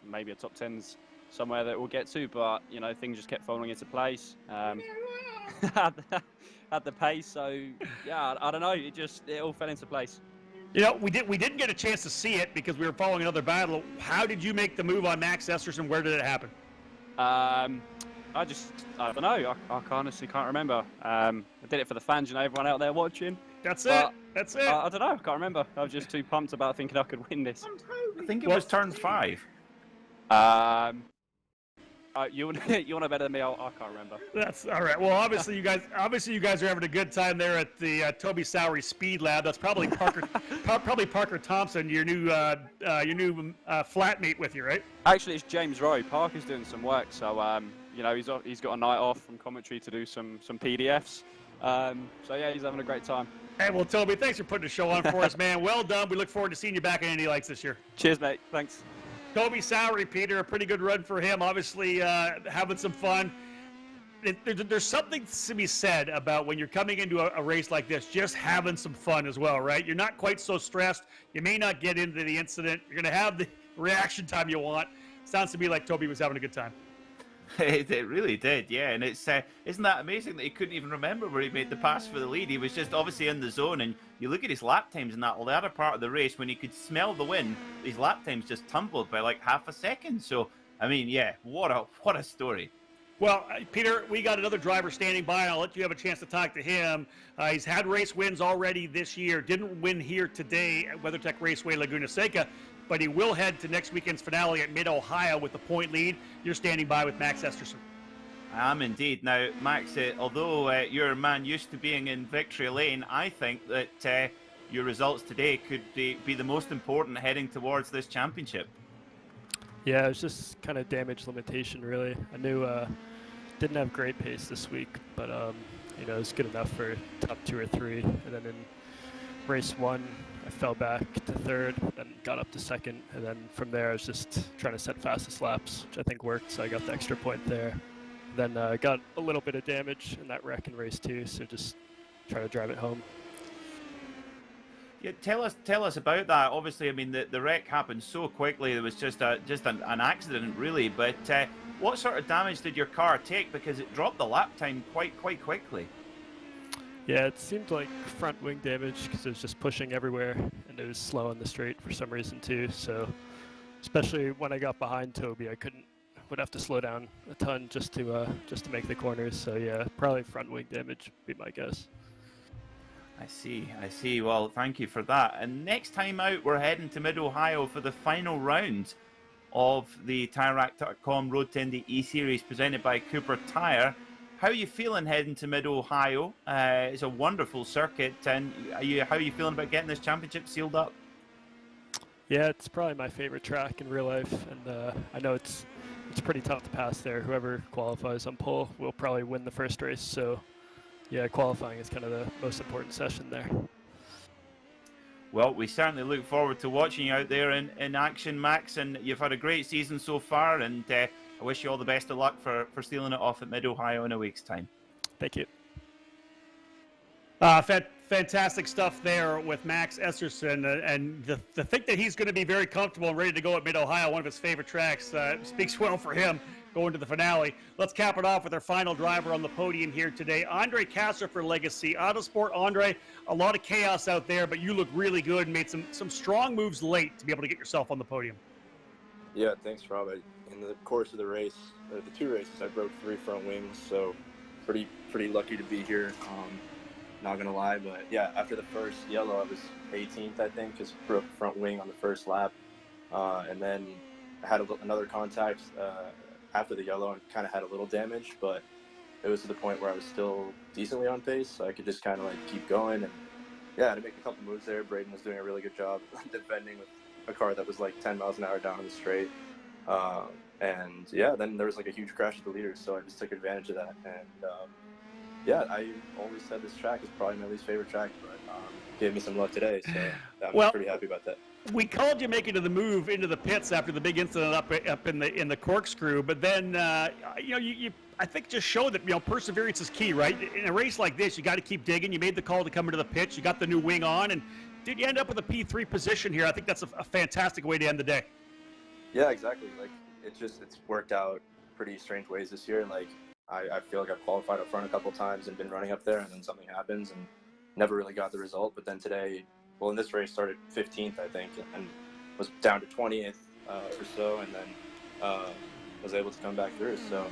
maybe a top 10's somewhere that we'll get to, but, things just kept falling into place. At the pace, so yeah, I don't know. It all fell into place. We didn't get a chance to see it because we were following another battle. How did you make the move on Max Esterson? Where did it happen? I don't know. I honestly can't remember. I did it for the fans, everyone out there watching. That's it. I don't know. I can't remember. I was just too pumped about thinking I could win this. I think it was turn 5. You want to better than me? I can't remember. That's all right. Well, obviously you guys are having a good time there at the Toby Sowery Speed Lab. That's probably Parker Thompson, your new flatmate with you, right? Actually, it's James Rowe. Parker's doing some work, so he's got a night off from commentary to do some PDFs. So yeah, he's having a great time. Hey, well, Toby, thanks for putting the show on for us, man. Well done. We look forward to seeing you back in Indy Lights this year. Cheers, mate. Thanks. Toby Sowery, Peter, a pretty good run for him. Obviously, having some fun. There's something to be said about when you're coming into a race like this, just having some fun as well, right? You're not quite so stressed. You may not get into the incident. You're going to have the reaction time you want. Sounds to me like Toby was having a good time. It really did, yeah. And it's isn't that amazing that he couldn't even remember where he made the pass for the lead? He was just obviously in the zone, and you look at his lap times in that latter part of the race when he could smell the win. His lap times just tumbled by like half a second. So I mean, yeah, what a story. Well, Peter, we got another driver standing by, and I'll let you have a chance to talk to him. He's had race wins already this year. Didn't win here today at WeatherTech Raceway Laguna Seca, but he will head to next weekend's finale at Mid-Ohio with the point lead. You're standing by with Max Esterson. I am indeed. Now, Max, although your man used to being in victory lane, I think that your results today could be the most important heading towards this championship. Yeah, it was just kind of damage limitation, really. I knew didn't have great pace this week, but it was good enough for top 2 or 3. And then in race 1, I fell back to 3rd, then got up to 2nd, and then from there I was just trying to set fastest laps, which I think worked, so I got the extra point there. Then got a little bit of damage in that wreck in race 2, so just try to drive it home. Yeah, tell us about that. Obviously, I mean the wreck happened so quickly. It was just an accident, really. But what sort of damage did your car take? Because it dropped the lap time quite quickly. Yeah, it seemed like front wing damage because it was just pushing everywhere, and it was slow on the straight for some reason too. So, especially when I got behind Toby, would have to slow down a ton just to make the corners. So yeah, probably front wing damage would be my guess. I see. Well, thank you for that. And next time out, we're heading to Mid-Ohio for the final round of the TireRack.com Road to Indy eSeries presented by Cooper Tire. How are you feeling heading to Mid-Ohio? It's a wonderful circuit. And how are you feeling about getting this championship sealed up? Yeah, it's probably my favorite track in real life. And I know it's pretty tough to pass there. Whoever qualifies on pole will probably win the first race. So yeah, qualifying is kind of the most important session there. Well, we certainly look forward to watching you out there in action, Max, and you've had a great season so far, and I wish you all the best of luck for stealing it off at Mid-Ohio in a week's time. Thank you. Fantastic stuff there with Max Esserson, and the think that he's going to be very comfortable and ready to go at Mid-Ohio, one of his favorite tracks, speaks well for him going to the finale. Let's cap it off with our final driver on the podium here today, Andre Castro for Legacy Autosport. Andre, a lot of chaos out there, but you look really good and made some strong moves late to be able to get yourself on the podium. Yeah, thanks, Rob. In the course of the race, the two races, I broke 3 front wings, so pretty lucky to be here. Not gonna lie, but yeah, after the first yellow, I was 18th, I think, just broke front wing on the first lap, and then I had another contact after the yellow and kind of had a little damage, but it was to the point where I was still decently on pace, so I could just kind of like keep going, and yeah, I had to make a couple moves there. Braden was doing a really good job defending with a car that was like 10 miles an hour down on the straight, and yeah, then there was like a huge crash at the leaders, so I just took advantage of that, and yeah, I always said this track is probably my least favorite track, but gave me some luck today, so I'm pretty happy about that. We called you making the move into the pits after the big incident up in the corkscrew, but then you I think just showed that perseverance is key, right? In a race like this, you got to keep digging. You made the call to come into the pits. You got the new wing on, and did you end up with a P3 position here? I think that's a fantastic way to end the day. Yeah, exactly. Like it's worked out pretty strange ways this year. Like I feel like I've qualified up front a couple times and been running up there, and then something happens and never really got the result. But then today, well, in this race started 15th, I think, and was down to 20th or so, and then was able to come back through. So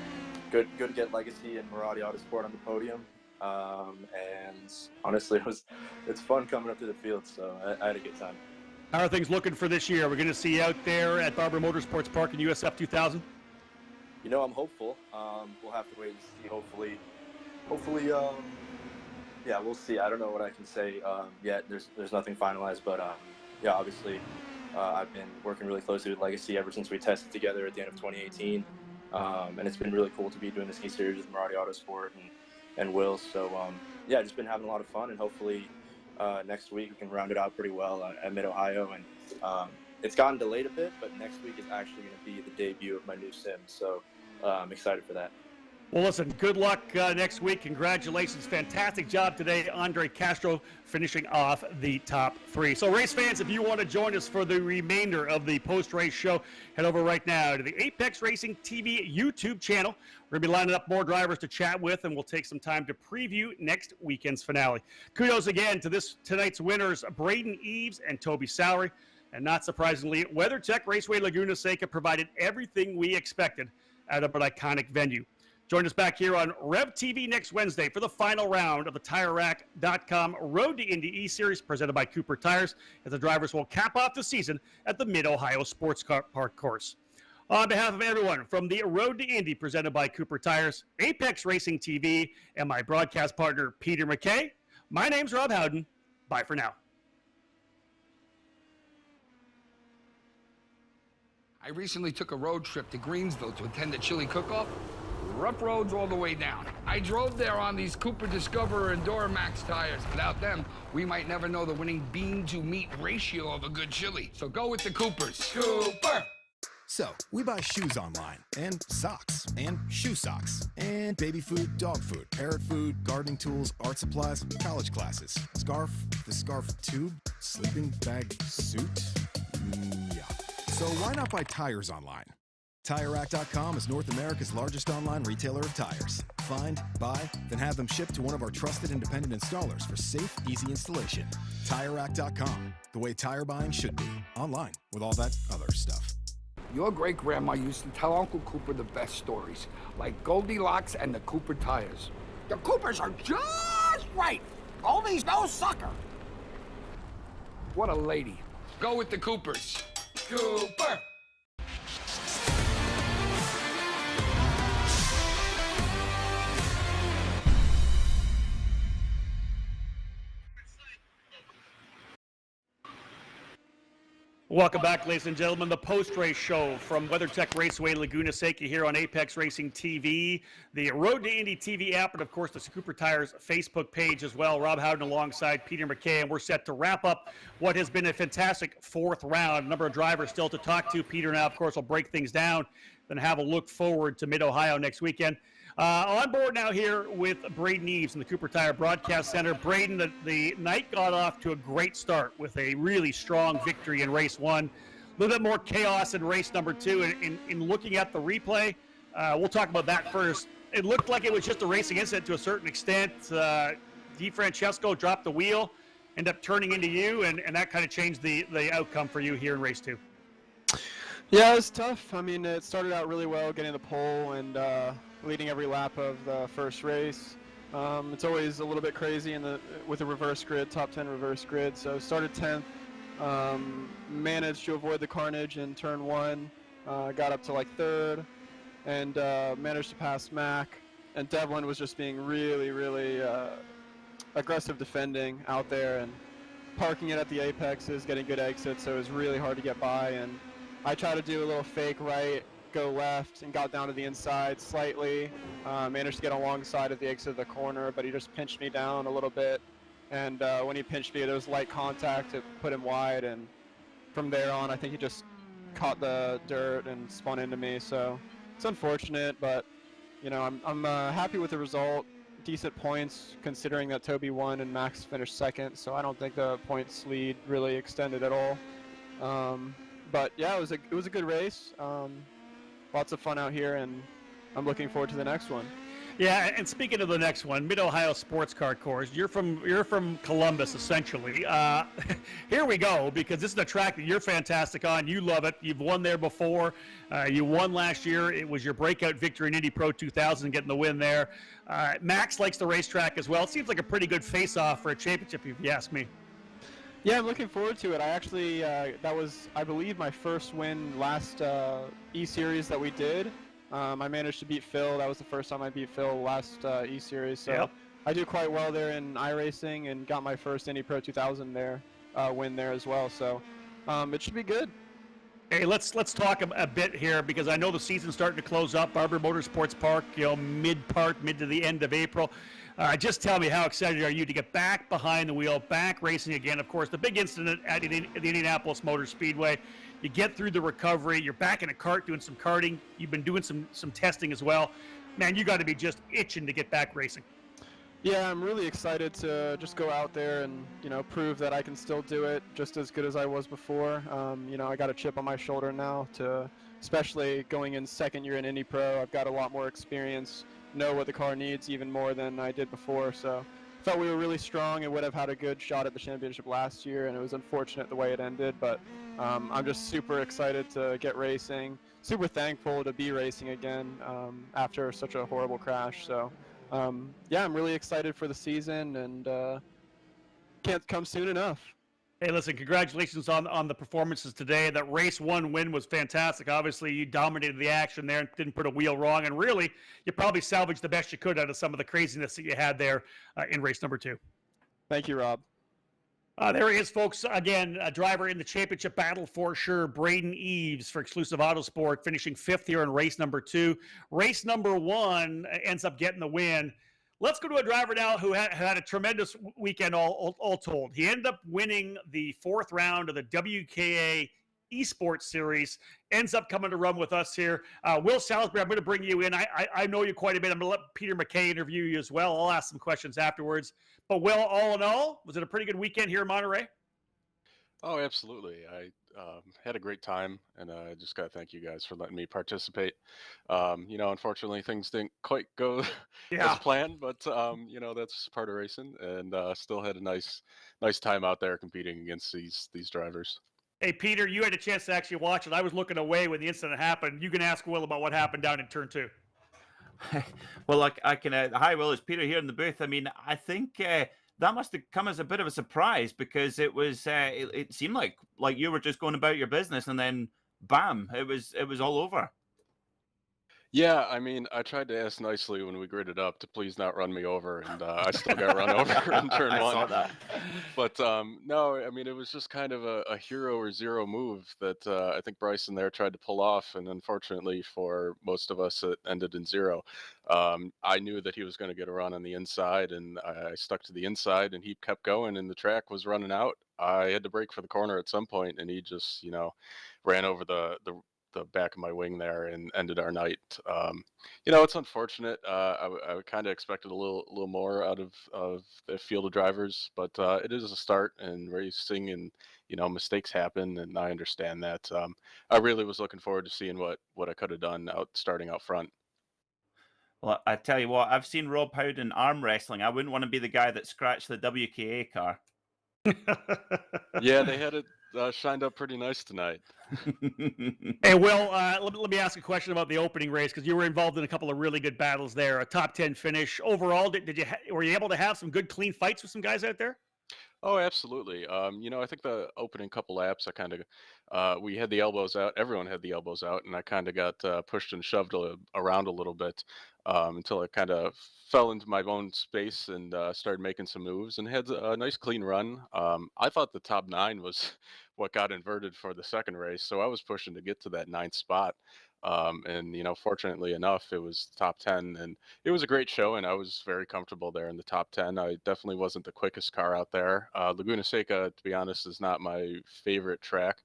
good to get Legacy and Maradi Autosport on the podium. And honestly, it's fun coming up to the field, so I had a good time. How are things looking for this year? We're going to see you out there at Barber Motorsports Park in USF 2000? I'm hopeful. We'll have to wait and see. Hopefully, yeah, we'll see. I don't know what I can say yet. There's nothing finalized, but yeah, obviously, I've been working really closely with Legacy ever since we tested together at the end of 2018, and it's been really cool to be doing this eSeries with Maradi Autosport and Will. So yeah, just been having a lot of fun, and hopefully next week we can round it out pretty well at Mid-Ohio. And it's gotten delayed a bit, but next week is actually going to be the debut of my new sim, so I'm excited for that. Well, listen, good luck next week. Congratulations. Fantastic job today, Andre Castro, finishing off the top 3. So, race fans, if you want to join us for the remainder of the post-race show, head over right now to the Apex Racing TV YouTube channel. We're going to be lining up more drivers to chat with, and we'll take some time to preview next weekend's finale. Kudos again to tonight's winners, Braden Eves and Toby Sowery. And not surprisingly, WeatherTech Raceway Laguna Seca provided everything we expected out of an iconic venue. Join us back here on Rev TV next Wednesday for the final round of the TireRack.com Road to Indy eSeries presented by Cooper Tires, as the drivers will cap off the season at the Mid-Ohio Sports Car Park course. On behalf of everyone from the Road to Indy presented by Cooper Tires, Apex Racing TV, and my broadcast partner Peter McKay, my name's Rob Howden. Bye for now. I recently took a road trip to Greensville to attend a chili cook-off. Rough roads all the way down. I drove there on these Cooper Discoverer and Duramax tires. Without them, we might never know the winning bean-to-meat ratio of a good chili. So go with the Coopers. Cooper! So, we buy shoes online, and socks, and shoe socks, and baby food, dog food, parrot food, gardening tools, art supplies, college classes, the scarf tube, sleeping bag suit? Yeah. So why not buy tires online? TireRack.com is North America's largest online retailer of tires. Find, buy, then have them shipped to one of our trusted independent installers for safe, easy installation. TireRack.com, the way tire buying should be. Online, with all that other stuff. Your great-grandma used to tell Uncle Cooper the best stories, like Goldilocks and the Cooper tires. The Coopers are just right. Goldie's no sucker. What a lady. Go with the Coopers. Cooper! Welcome back, ladies and gentlemen. The post-race show from WeatherTech Raceway, Laguna Seca here on Apex Racing TV, the Road to Indy TV app, and of course the Cooper Tires Facebook page as well. Rob Howden alongside Peter McKay, and we're set to wrap up what has been a fantastic fourth round. A number of drivers still to talk to. Peter now, of course, will break things down, then have a look forward to Mid-Ohio next weekend. On board now here with Braden Eves in the Cooper Tire Broadcast Center. Braden, the night got off to a great start with a really strong victory in race one. A little bit more chaos in race number two. In looking at the replay, we'll talk about that first. It looked like it was just a racing incident to a certain extent. DeFrancesco dropped the wheel, ended up turning into you, and that kind of changed the outcome for you here in race two. Yeah, it was tough. I mean, it started out really well, getting the pole and leading every lap of the first race. It's always a little bit crazy with the reverse grid, top 10 reverse grid. So started 10th, managed to avoid the carnage in turn one, got up to like third, and managed to pass Mac. And Devlin was just being really, really aggressive defending out there and parking it at the apexes, getting good exits. So it was really hard to get by. And I tried to do a little fake right, go left, and got down to the inside slightly. Managed to get alongside of the exit of the corner, but he just pinched me down a little bit. And when he pinched me, there was light contact. It put him wide, and from there on, I think he just caught the dirt and spun into me. So it's unfortunate, but you know, I'm happy with the result. Decent points, considering that Toby won and Max finished second. So I don't think the points lead really extended at all. But yeah, it was a good race. Lots of fun out here, and I'm looking forward to the next one. Yeah, and speaking of the next one, Mid-Ohio Sports Car Course, you're from Columbus, essentially. Here we go, because this is a track that you're fantastic on. You love it. You've won there before. You won last year. It was your breakout victory in Indy Pro 2000, getting the win there. Max likes the racetrack as well. It seems like a pretty good face-off for a championship, if you ask me. Yeah, I'm looking forward to it. I actually, that was, I believe, my first win last eSeries that we did. I managed to beat Phil. That was the first time I beat Phil last eSeries. So yep. I do quite well there in iRacing and got my first Indy Pro 2000 there, win there as well. So it should be good. Hey, let's talk a bit here, because I know the season's starting to close up. Barber Motorsports Park, mid to the end of April. Just tell me, how excited are you to get back behind the wheel, back racing again? Of course, the big incident at the Indianapolis Motor Speedway. You get through the recovery. You're back in a kart doing some karting. You've been doing some testing as well. Man, you got to be just itching to get back racing. Yeah, I'm really excited to just go out there and, prove that I can still do it just as good as I was before. I got a chip on my shoulder now, especially going in second year in Indy Pro. I've got a lot more experience, know what the car needs even more than I did before. So I felt we were really strong and would have had a good shot at the championship last year, and it was unfortunate the way it ended. But I'm just super excited to get racing, super thankful to be racing again after such a horrible crash. So yeah, I'm really excited for the season, and can't come soon enough. Hey, listen, congratulations on the performances today. That race one win was fantastic. Obviously, you dominated the action there and didn't put a wheel wrong. And really, you probably salvaged the best you could out of some of the craziness that you had there in race number two. Thank you, Rob. There he is, folks. Again, a driver in the championship battle for sure. Braden Eves for Exclusive Autosport, finishing fifth here in race number two. Race number one ends up getting the win. Let's go to a driver now who had a tremendous weekend all told. He ended up winning the fourth round of the WKA eSports series, ends up coming to run with us here. Will Salisbury, I'm going to bring you in. I know you quite a bit. I'm going to let Peter McKay interview you as well. I'll ask some questions afterwards. But Will, all in all, was it a pretty good weekend here in Monterey? Oh, absolutely. I had a great time, and I just got to thank you guys for letting me participate. Unfortunately, things didn't quite go as planned, but that's part of racing, and still had a nice time out there competing against these drivers. Hey, Peter, you had a chance to actually watch it. I was looking away when the incident happened. You can ask Will about what happened down in turn 2. Well, I can. Hi, Will. It's Peter here in the booth. I mean, I think that must have come as a bit of a surprise because it was. It seemed like you were just going about your business, and then bam, it was all over. Yeah, I mean, I tried to ask nicely when we gridded up to please not run me over, and I still got run over in turn 1. I saw that. But no, I mean, it was just kind of a hero or zero move that I think Bryson there tried to pull off, and unfortunately for most of us, it ended in 0. I knew that he was going to get a run on the inside, and I stuck to the inside, and he kept going, and the track was running out. I had to brake for the corner at some point, and he just, ran over the back of my wing there and ended our night. It's unfortunate. I kind of expected a little more out of the field of drivers, but it is a start in racing, and mistakes happen, and I understand that. I really was looking forward to seeing what I could have done starting out front. Well, I tell you what, I've seen Rob Howden arm wrestling. I wouldn't want to be the guy that scratched the WKA car. Yeah, they had it shined up pretty nice tonight. Hey, Will, let me ask a question about the opening race because you were involved in a couple of really good battles there. A top 10 finish overall. Were you able to have some good clean fights with some guys out there? Oh, absolutely. I think the opening couple laps, I kind of, we had the elbows out. Everyone had the elbows out, and I kind of got pushed and shoved around a little bit until I kind of fell into my own space and started making some moves and had a nice clean run. I thought the top 9 was what got inverted for the second race, so I was pushing to get to that 9th spot. And fortunately enough, it was top 10, and it was a great show, and I was very comfortable there in the top 10. I definitely wasn't the quickest car out there. Laguna Seca, to be honest, is not my favorite track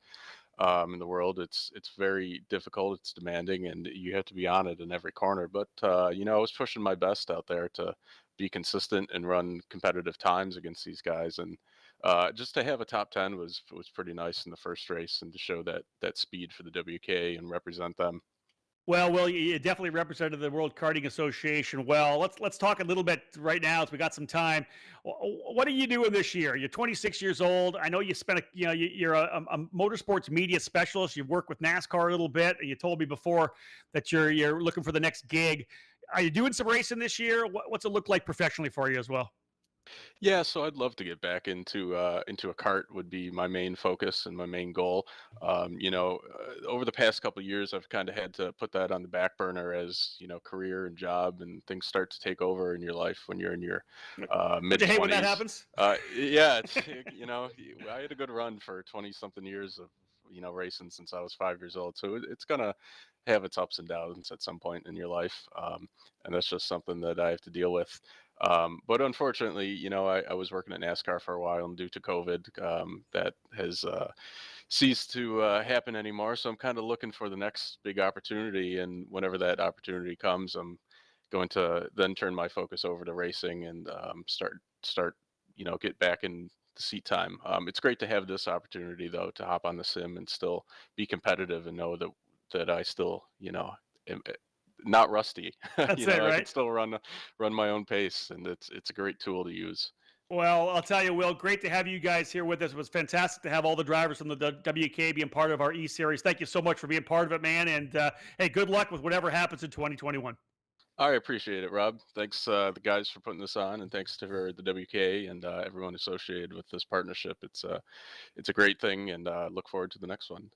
in the world. It's very difficult, it's demanding, and you have to be on it in every corner. But I was pushing my best out there to be consistent and run competitive times against these guys, and just to have a top 10 was pretty nice in the first race, and to show that speed for the WK and represent them. Well, Will, you definitely represented the World Karting Association well. Let's talk a little bit right now as we got some time. What are you doing this year? You're 26 years old. I know you spent you're a motorsports media specialist. You've worked with NASCAR a little bit, and you told me before that you're looking for the next gig. Are you doing some racing this year? What's it look like professionally for you as well? Yeah, so I'd love to get back into a kart would be my main focus and my main goal. Over the past couple of years, I've kind of had to put that on the back burner as career and job, and things start to take over in your life when you're in your mid 20s. Do you hate when that happens? Yeah, I had a good run for 20-something years of racing since I was 5 years old, so it's gonna have its ups and downs at some point in your life, and that's just something that I have to deal with. But unfortunately, I was working at NASCAR for a while, and due to COVID, that has ceased to happen anymore. So I'm kind of looking for the next big opportunity, and whenever that opportunity comes, I'm going to then turn my focus over to racing and start get back in the seat time. It's great to have this opportunity though, to hop on the sim and still be competitive and know that I still am not rusty. That's it, right? I can still run my own pace, and it's a great tool to use. Well, I'll tell you, Will, great to have you guys here with us. It was fantastic to have all the drivers from the WK being part of our eSeries. Thank you so much for being part of it, man. And hey, good luck with whatever happens in 2021. I appreciate it, Rob. Thanks, the guys, for putting this on, and thanks to the WK and everyone associated with this partnership. It's a great thing, and look forward to the next one.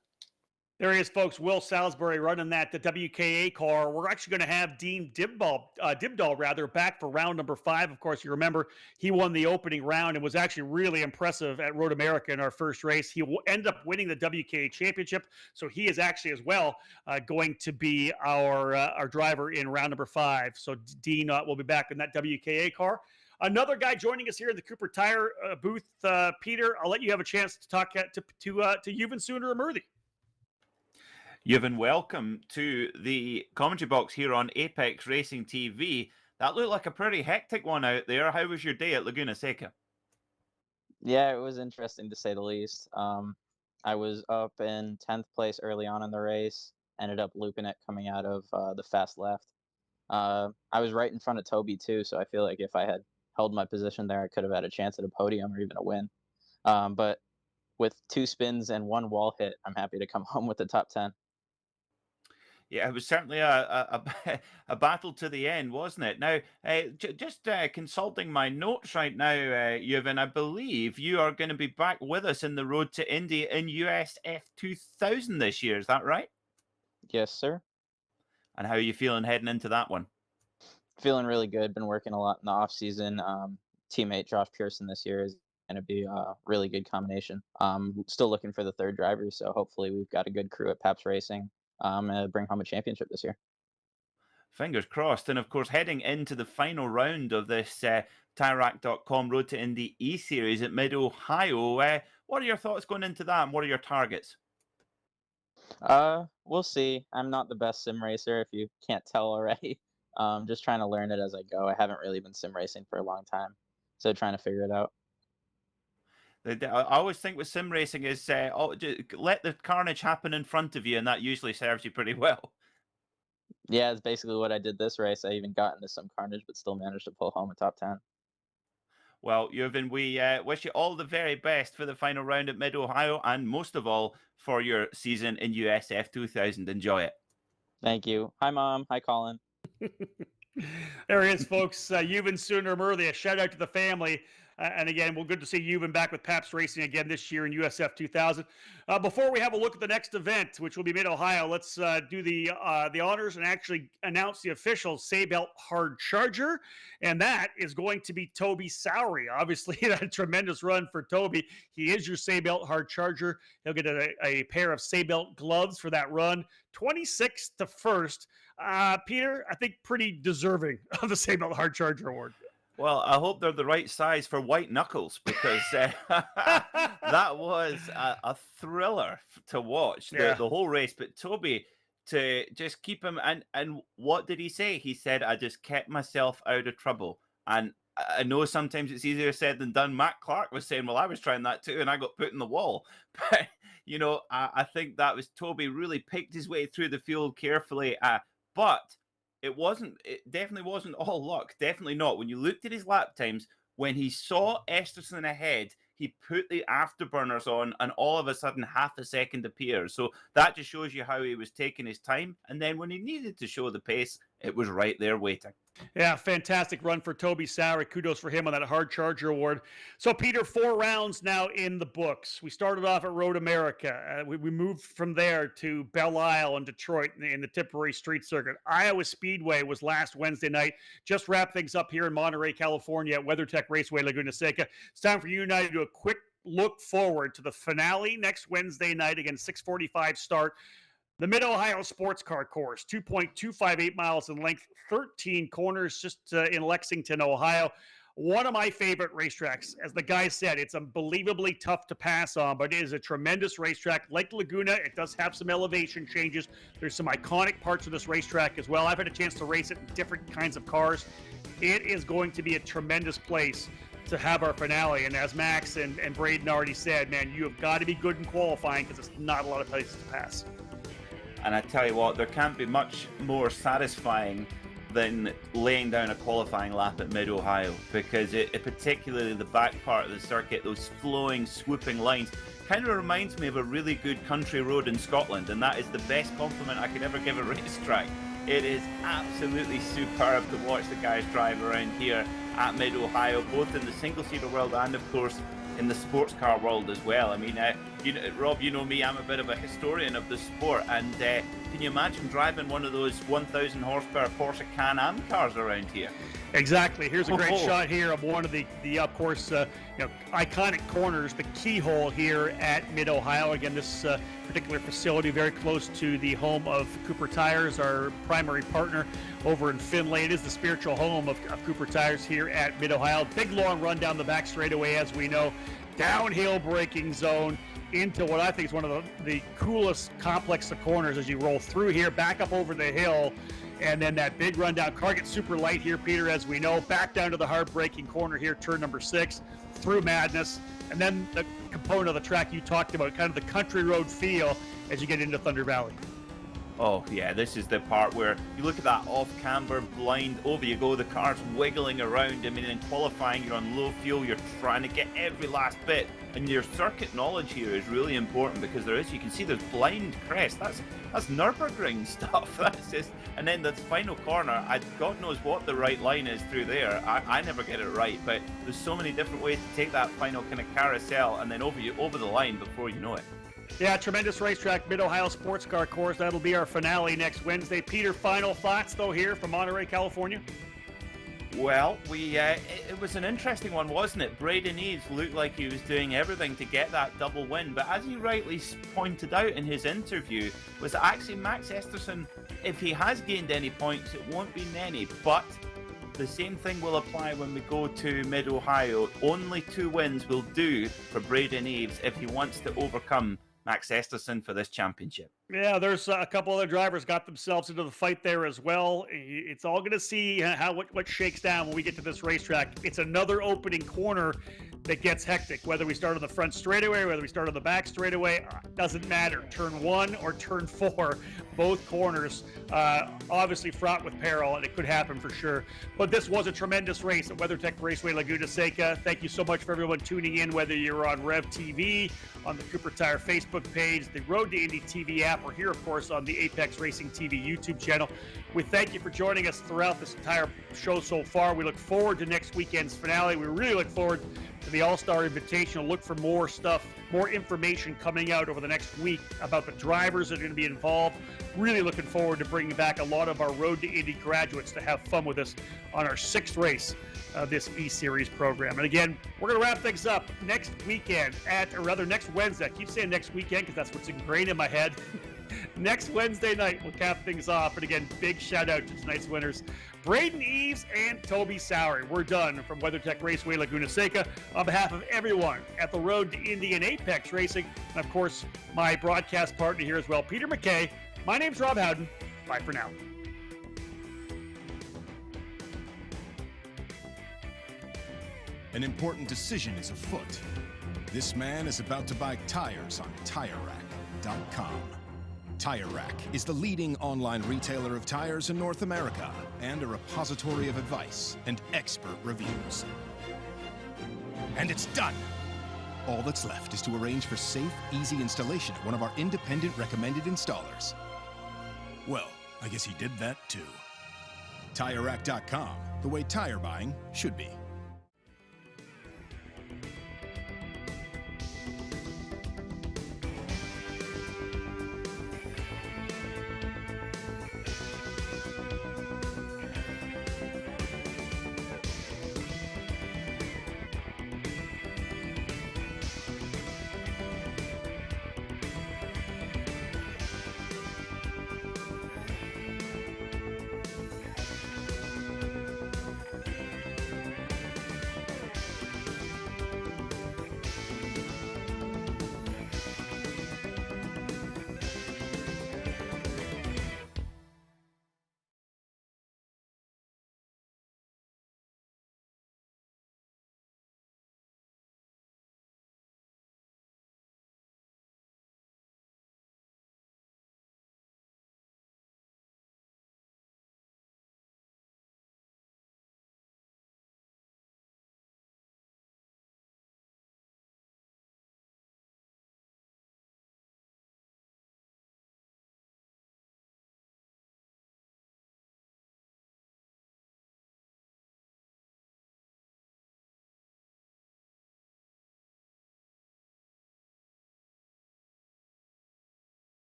There he is, folks. Will Salisbury running the WKA car. We're actually going to have Dean Dibdahl back for round number 5. Of course, you remember he won the opening round and was actually really impressive at Road America in our first race. He will end up winning the WKA championship, so he is actually as well going to be our driver in round number 5. So Dean will be back in that WKA car. Another guy joining us here in the Cooper Tire booth, Peter. I'll let you have a chance to talk to Yuvan Sooner Amurthy. Yuvin, welcome to the commentary box here on Apex Racing TV. That looked like a pretty hectic one out there. How was your day at Laguna Seca? Yeah, it was interesting to say the least. I was up in 10th place early on in the race, ended up looping it coming out of the fast left. I was right in front of Toby too, so I feel like if I had held my position there, I could have had a chance at a podium or even a win. But with 2 spins and 1 wall hit, I'm happy to come home with the top 10. Yeah, it was certainly a battle to the end, wasn't it? Now, just consulting my notes right now, Yuvin, I believe you are going to be back with us in the Road to Indy in USF 2000 this year. Is that right? Yes, sir. And how are you feeling heading into that one? Feeling really good. Been working a lot in the off season. Teammate Josh Pearson this year is going to be a really good combination. Still looking for the 3rd driver, so hopefully we've got a good crew at Paps Racing. Bring home a championship this year. Fingers crossed. And of course, heading into the final round of this TireRack.com Road to Indy eSeries at Mid-Ohio, what are your thoughts going into that, and what are your targets? We'll see. I'm not the best sim racer, if you can't tell already. Just trying to learn it as I go. I haven't really been sim racing for a long time, so trying to figure it out. I always think with sim racing is just let the carnage happen in front of you, and that usually serves you pretty well. Yeah, it's basically what I did this race. I even got into some carnage, but still managed to pull home a top 10. Well, Yuvin, we wish you all the very best for the final round at Mid-Ohio, and most of all for your season in USF 2000. Enjoy it. Thank you. Hi, Mom. Hi, Colin. There he is, folks. Yuvin Sundermurli, a shout out to the family. And again, well, good to see Yuvin back with Paps Racing again this year in USF 2000. Before we have a look at the next event, which will be Mid-Ohio, let's do the honors and actually announce the official Sabelt Hard Charger. And that is going to be Toby Sowery. Obviously, a tremendous run for Toby. He is your Sabelt Hard Charger. He'll get a pair of Sabelt gloves for that run. 26th to 1st. Peter, I think pretty deserving of the Sabelt Hard Charger award. Well, I hope they're the right size for white knuckles, because that was a thriller to watch the whole race. But Toby, to just keep him, and what did he say? He said, I just kept myself out of trouble. And I know sometimes it's easier said than done. Matt Clark was saying, well, I was trying that too, and I got put in the wall. But, you know, I think that was Toby really picked his way through the field carefully. But it definitely wasn't all luck. Definitely not. When you looked at his lap times, when he saw Esterson ahead, he put the afterburners on, and all of a sudden half a second appears. So that just shows you how he was taking his time. And then when he needed to show the pace, it was right there waiting. Yeah, fantastic run for Toby Sowery. Kudos for him on that Hard Charger award. So, Peter, 4 rounds now in the books. We started off at Road America. We moved from there to Belle Isle and Detroit in the Tipperary Street Circuit. Iowa Speedway was last Wednesday night. Just wrap things up here in Monterey, California at WeatherTech Raceway, Laguna Seca. It's time for you and I to do a quick look forward to the finale next Wednesday night. Again, 6:45 start. The Mid-Ohio Sports Car Course, 2.258 miles in length, 13 corners just in Lexington, Ohio. One of my favorite racetracks. As the guy said, it's unbelievably tough to pass on, but it is a tremendous racetrack. Like Laguna, it does have some elevation changes. There's some iconic parts of this racetrack as well. I've had a chance to race it in different kinds of cars. It is going to be a tremendous place to have our finale. And as Max and Braden already said, man, you have got to be good in qualifying because it's not a lot of places to pass. And I tell you what, there can't be much more satisfying than laying down a qualifying lap at Mid-Ohio, because it particularly the back part of the circuit, those flowing, swooping lines, kind of reminds me of a really good country road in Scotland, and that is the best compliment I could ever give a racetrack. It is absolutely superb to watch the guys drive around here at Mid-Ohio, both in the single-seater world and, of course, in the sports car world as well. I mean, Rob, you know me, I'm a bit of a historian of the sport, and can you imagine driving one of those 1,000 horsepower Porsche Can-Am cars around here? Exactly. Here's a great shot here of one of the of course, iconic corners, the keyhole here at Mid-Ohio. Again, this particular facility very close to the home of Cooper Tires, our primary partner over in Findlay. It is the spiritual home of Cooper Tires here at Mid-Ohio. Big long run down the back straightaway, as we know. downhill braking zone into what I think is one of the coolest complex of corners as you roll through here, back up over the hill, and then that big rundown. Car gets super light here, Peter, as we know. Back down to the hard braking corner here, turn number 6, through Madness, and then the component of the track you talked about, kind of the country road feel as you get into Thunder Valley. Oh yeah, this is the part where you look at that off-camber blind, over you go, the car's wiggling around. I mean, in qualifying, you're on low fuel, you're trying to get every last bit, and your circuit knowledge here is really important because you can see there's blind crest. That's Nürburgring stuff. That's just, and then the final corner, God knows what the right line is through there. I never get it right, but there's so many different ways to take that final kind of carousel and then over the line before you know it. Yeah, tremendous racetrack, Mid-Ohio Sports Car Course. That'll be our finale next Wednesday. Peter, final thoughts, though, here from Monterey, California? Well, it was an interesting one, wasn't it? Braden Eves looked like he was doing everything to get that double win, but as he rightly pointed out in his interview, was that actually Max Esterson, if he has gained any points, it won't be many, but the same thing will apply when we go to Mid-Ohio. Only 2 wins will do for Braden Eves if he wants to overcome Max Esterson for this championship. Yeah, there's a couple other drivers got themselves into the fight there as well. It's all going to see what shakes down when we get to this racetrack. It's another opening corner that gets hectic. Whether we start on the front straightaway, whether we start on the back straightaway, doesn't matter. Turn 1 or turn 4, both corners obviously fraught with peril, and it could happen for sure. But this was a tremendous race at WeatherTech Raceway Laguna Seca. Thank you so much for everyone tuning in, whether you're on Rev TV, on the Cooper Tire Facebook page, the Road to Indy TV app, or here, of course, on the Apex Racing TV YouTube channel. We thank you for joining us throughout this entire show so far. We look forward to next weekend's finale. We really look forward to the All-Star Invitational. Look for more stuff, more information coming out over the next week about the drivers that are going to be involved. Really looking forward to bringing back a lot of our Road to Indy graduates to have fun with us on our 6th race of this eSeries program. And again, we're going to wrap things up next weekend next Wednesday. I keep saying next weekend because that's what's ingrained in my head. Next Wednesday night, we'll cap things off. And again, big shout out to tonight's winners, Braden Eves and Toby Sowery. We're done from WeatherTech Raceway Laguna Seca. On behalf of everyone at the Road to Indy and Apex Racing, and of course, my broadcast partner here as well, Peter McKay, my name's Rob Howden. Bye for now. An important decision is afoot. This man is about to buy tires on TireRack.com. Tire Rack is the leading online retailer of tires in North America and a repository of advice and expert reviews. And it's done! All that's left is to arrange for safe, easy installation at one of our independent recommended installers. Well, I guess he did that too. TireRack.com, the way tire buying should be.